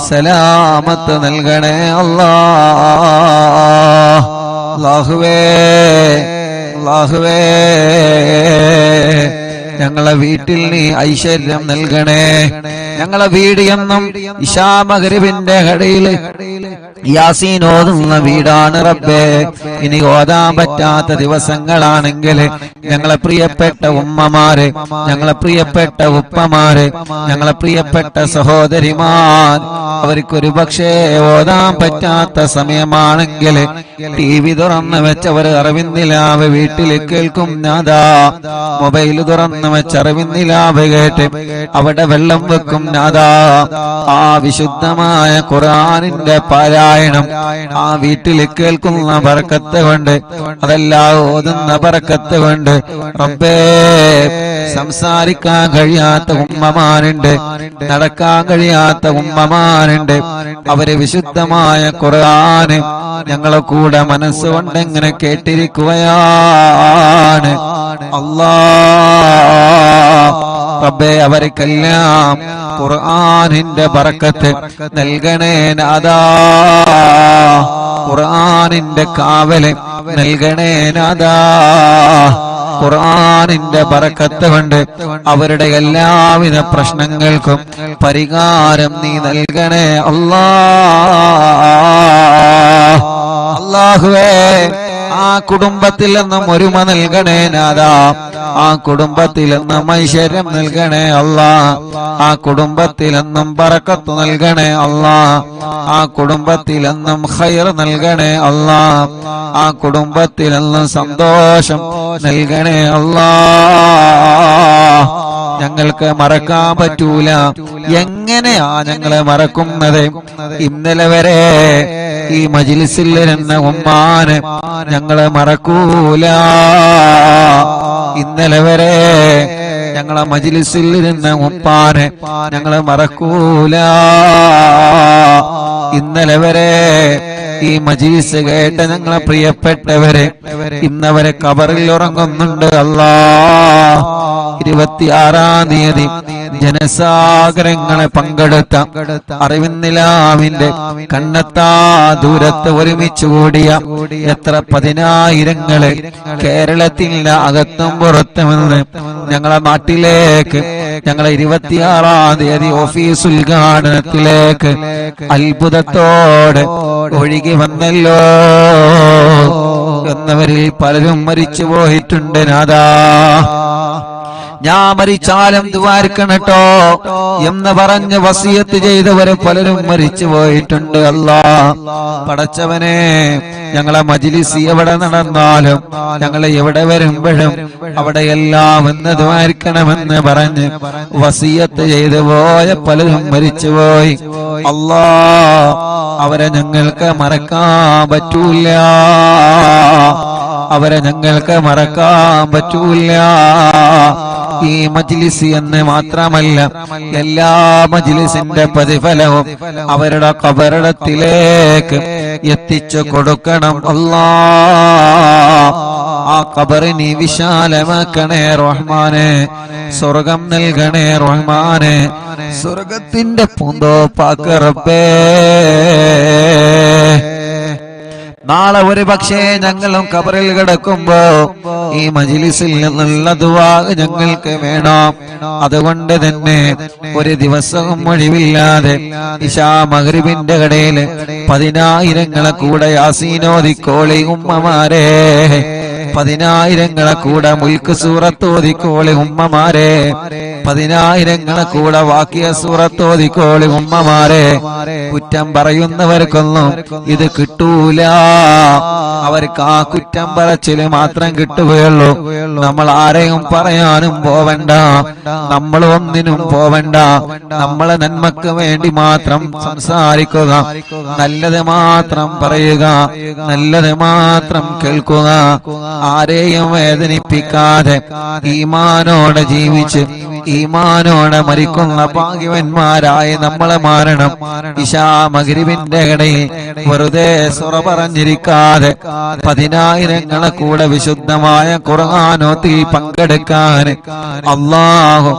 A: സലാമത്ത് നൽകണേ അല്ലാഹ്. അല്ലാഹുവേ അല്ലാഹുവേ, ഞങ്ങളെ വീട്ടിൽ നീ ഐശ്വര്യം നൽകണേ. ഞങ്ങളെ വീട് എന്നും ഇശാ മഗ്‌രിബിന്റെ ഇടയിൽ യാസീൻ ഓതുന്ന വീടാണ് റബ്ബേ. ഇനി ഓതാൻ പറ്റാത്ത ദിവസങ്ങളാണെങ്കിൽ ഞങ്ങളെ പ്രിയപ്പെട്ട ഉമ്മമാരെ, ഞങ്ങളെ പ്രിയപ്പെട്ട ഉപ്പമാരെ, ഞങ്ങളെ പ്രിയപ്പെട്ട സഹോദരിമാർ, അവർക്കൊരു പക്ഷേ ഓതാൻ പറ്റാത്ത സമയമാണെങ്കിൽ TV തുറന്ന് വെച്ചവർ അറിവിന്നിലാവ് വീട്ടിൽ കേൾക്കും. നാദാ, മൊബൈൽ തുറന്ന് വെച്ച് അറിവിന്നിലാവ് കേട്ട് അവിടെ വെള്ളം വെക്കും. നാദാ, ആ വിശുദ്ധമായ ഖുർആനിന്റെ പാരായണം ആ വീട്ടിൽ കേൾക്കുന്ന ബറക്കത്ത് കൊണ്ട്, അതെല്ലാം ഓതുന്ന ബറക്കത്ത് കൊണ്ട് റബ്ബേ, സംസാരിക്കാൻ കഴിയാത്ത ഉമ്മമാരുണ്ട്, നടക്കാൻ കഴിയാത്ത ഉമ്മമാരുണ്ട്. അവര് വിശുദ്ധമായ ഖുർആന് ഞങ്ങളെ കൂടെ മനസ്സുകൊണ്ട് എങ്ങനെ കേട്ടിരിക്കുകയാണ്. അല്ലാഹ് റബ്ബേ, അവർക്കെല്ലാം ഖുർആനിന്റെ ബറക്കത്ത് നൽകണേ നാദാ, ഖുർആനിന്റെ കാവല് നൽകണേ നാദാ, ഖുർആനിന്റെ ബറക്കത്ത് കൊണ്ട് അവരുടെ എല്ലാവിധ പ്രശ്നങ്ങൾക്കും പരിഹാരം നീ നൽകണേ അല്ലാഹ്. അല്ലാഹുവേ, ആ കുടുംബത്തിൽ നിന്നും ഒരുമ നൽകണേ നാഥാ. ആ കുടുംബത്തിൽ നിന്നും ഐശ്വര്യം നൽകണേ അല്ലാ. ആ കുടുംബത്തിൽ നിന്നും ബറക്കത്ത് നൽകണേ അല്ലാ. ആ കുടുംബത്തിൽ നിന്നും ഖൈർ നൽകണേ അല്ലാ. ആ കുടുംബത്തിൽ നിന്നും സന്തോഷം നൽകണേ അല്ലാ. ഞങ്ങൾക്ക് മറക്കാൻ പറ്റൂല. എങ്ങനെയാ ഞങ്ങളെ മറക്കുന്നത്? ഇന്നലെ വരെ ഈ മജ്ലിസിൽ ഇരുന്ന ഉമ്മാനെ ഞങ്ങളെ മറക്കൂല. ഇന്നലെ വരെ ഞങ്ങളെ മജ്ലിസിൽ ഇരുന്ന ഉപ്പാനെ ഞങ്ങളെ മറക്കൂല. ഇന്നലെ വരെ ഈ മജ്ലിസ് കേട്ട ഞങ്ങളെ പ്രിയപ്പെട്ടവരെ ഇന്നവരെ ഖബറിൽ ഉറങ്ങുന്നുണ്ട് അല്ലാ. 26-ാം തീയതി ജനസാഗരങ്ങളെ പങ്കെടുത്ത അറിവിന്നിലാവിന്റെ കണ്ണെത്താ ദൂരത്ത് ഒരുമിച്ച് കൂടിയ എത്ര പതിനായിരങ്ങളെ കേരളത്തിന്റെ അകത്തും പുറത്തുമെന്ന് ഞങ്ങളെ നാട്ടിലേക്ക് ഞങ്ങളെ 26-ാം തീയതി ഓഫീസ് ഉദ്ഘാടനത്തിലേക്ക് അത്ഭുതത്തോടെ ഒഴുകി വന്നല്ലോ. എന്നവരിൽ പലരും മരിച്ചു പോയിട്ടുണ്ട് നാഥാ. ഞാൻ മരിച്ചാലും ദുആർക്കണട്ടോ എന്ന് പറഞ്ഞ് വസിയത്ത് ചെയ്തവര് പലരും മരിച്ചു പോയിട്ടുണ്ട് അല്ലാ. പടച്ചവനെ, ഞങ്ങളെ മജ്ലിസ് എവിടെ നടന്നാലും ഞങ്ങളെ എവിടെ വരുമ്പോഴും അവിടെയെല്ലാം എന്ന് ദുആർക്കണമെന്ന് പറഞ്ഞ് വസിയത്ത് ചെയ്തു പോയ പലരും മരിച്ചുപോയി അല്ലാ. അവരെ ഞങ്ങൾക്ക് മറക്കാൻ പറ്റൂല. അവരെ ഞങ്ങൾക്ക് മറക്കാൻ പറ്റൂല. ഈ മജ്ലിസ് എന്ന് മാത്രമല്ല, എല്ലാ മജ്ലിസിന്റെ പ്രതിഫലവും അവരുടെ ഖബറിടത്തിലേക്ക് എത്തിച്ചു കൊടുക്കണം അല്ലാ. ആ ഖബറിനെ വിശാലമാക്കണേ റഹ്മാനെ. സ്വർഗം നൽകണേ റഹ്മാനെ. സ്വർഗത്തിന്റെ പൂന്തോപ്പാക്ക് റബ്ബേ. നാളെ ഒരു പക്ഷേ ഞങ്ങളും ഖബറിൽ കിടക്കുമ്പോ ഈ മജ്ലിസിൽ നിന്നുള്ള ദുആ ഞങ്ങൾക്ക് വേണം. അതുകൊണ്ട് തന്നെ ഒരു ദിവസവും ഒഴിവില്ലാതെ ഇശാ മഗ്രിബിന്റെ കടയിൽ 10,000 കൂടെ യാസീനോദിക്കോളി ഉമ്മമാരെ. 10,000 കൂടെ മുൽക്ക് സൂറത്തോദിക്കോളി ഉമ്മമാരെ. 10,000 കൂടെ വാക്കിയ സൂറത്തോദിക്കോളി ഉമ്മമാരെ. കുറ്റം പറയുന്നവർക്കൊന്നും ഇത് കിട്ടൂല. അവർക്ക് ആ കുറ്റം പറച്ചില് മാത്രം കിട്ടുകയുള്ളൂ. നമ്മൾ ആരെയും പറയാനും പോവണ്ട, നമ്മൾ ഒന്നിനും പോവണ്ട. നമ്മളെ നന്മക്ക് വേണ്ടി മാത്രം സംസാരിക്കുക, നല്ലത് മാത്രം പറയുക, നല്ലത് മാത്രം കേൾക്കുക. ആരെയും വേദനിപ്പിക്കാതെ ഈമാനോടെ ജീവിച്ച് ഈമാനോടെ മരിക്കുന്ന ഭാഗ്യവന്മാരായി നമ്മളെ മാറണം. ഇശാ മഗ്രിബിന്റെ ഇടയിൽ വെറുതെ സുറ പറഞ്ഞിരിക്കാതെ 10,000 കൂടെ വിശുദ്ധമായ ഖുർആനോത്തിൽ പങ്കെടുക്കാൻ അല്ലാഹു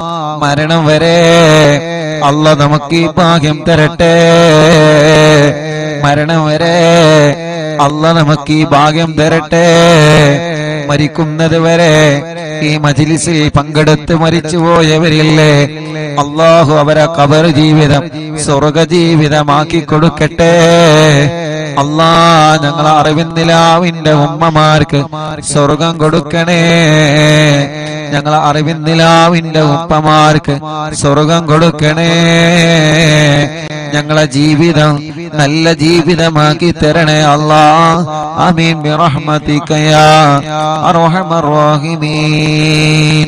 A: മരണം വരെ അല്ലാഹ് നമുക്ക് ഈ ഭാഗ്യം തരട്ടെ. മരണം വരെ അല്ലാഹ് നമുക്ക് ഈ ഭാഗ്യം തരട്ടെ. മരിക്കുന്നത് വരെ ഈ മജ്ലിസിൽ പങ്കെടുത്ത് മരിച്ചുപോയവരില്ലേ, അല്ലാഹു അവരെ ഖബർ ജീവിതം സ്വർഗ ജീവിതമാക്കി കൊടുക്കട്ടെ. അല്ലാ, ഞങ്ങളെ അറിവിന്നിലാവിന്റെ ഉമ്മമാർക്ക് സ്വർഗം കൊടുക്കണേ. ഞങ്ങളെ അറിവിന്നിലാവിന്റെ ഉപ്പമാർക്ക് സ്വർഗം കൊടുക്കണേ. ഞങ്ങളെ ജീവിതം നല്ല ജീവിതമാക്കി തരണേ അല്ലാ. ആമീൻ ബിറഹ്മതിക യാ അർഹമർ റഹീമീൻ.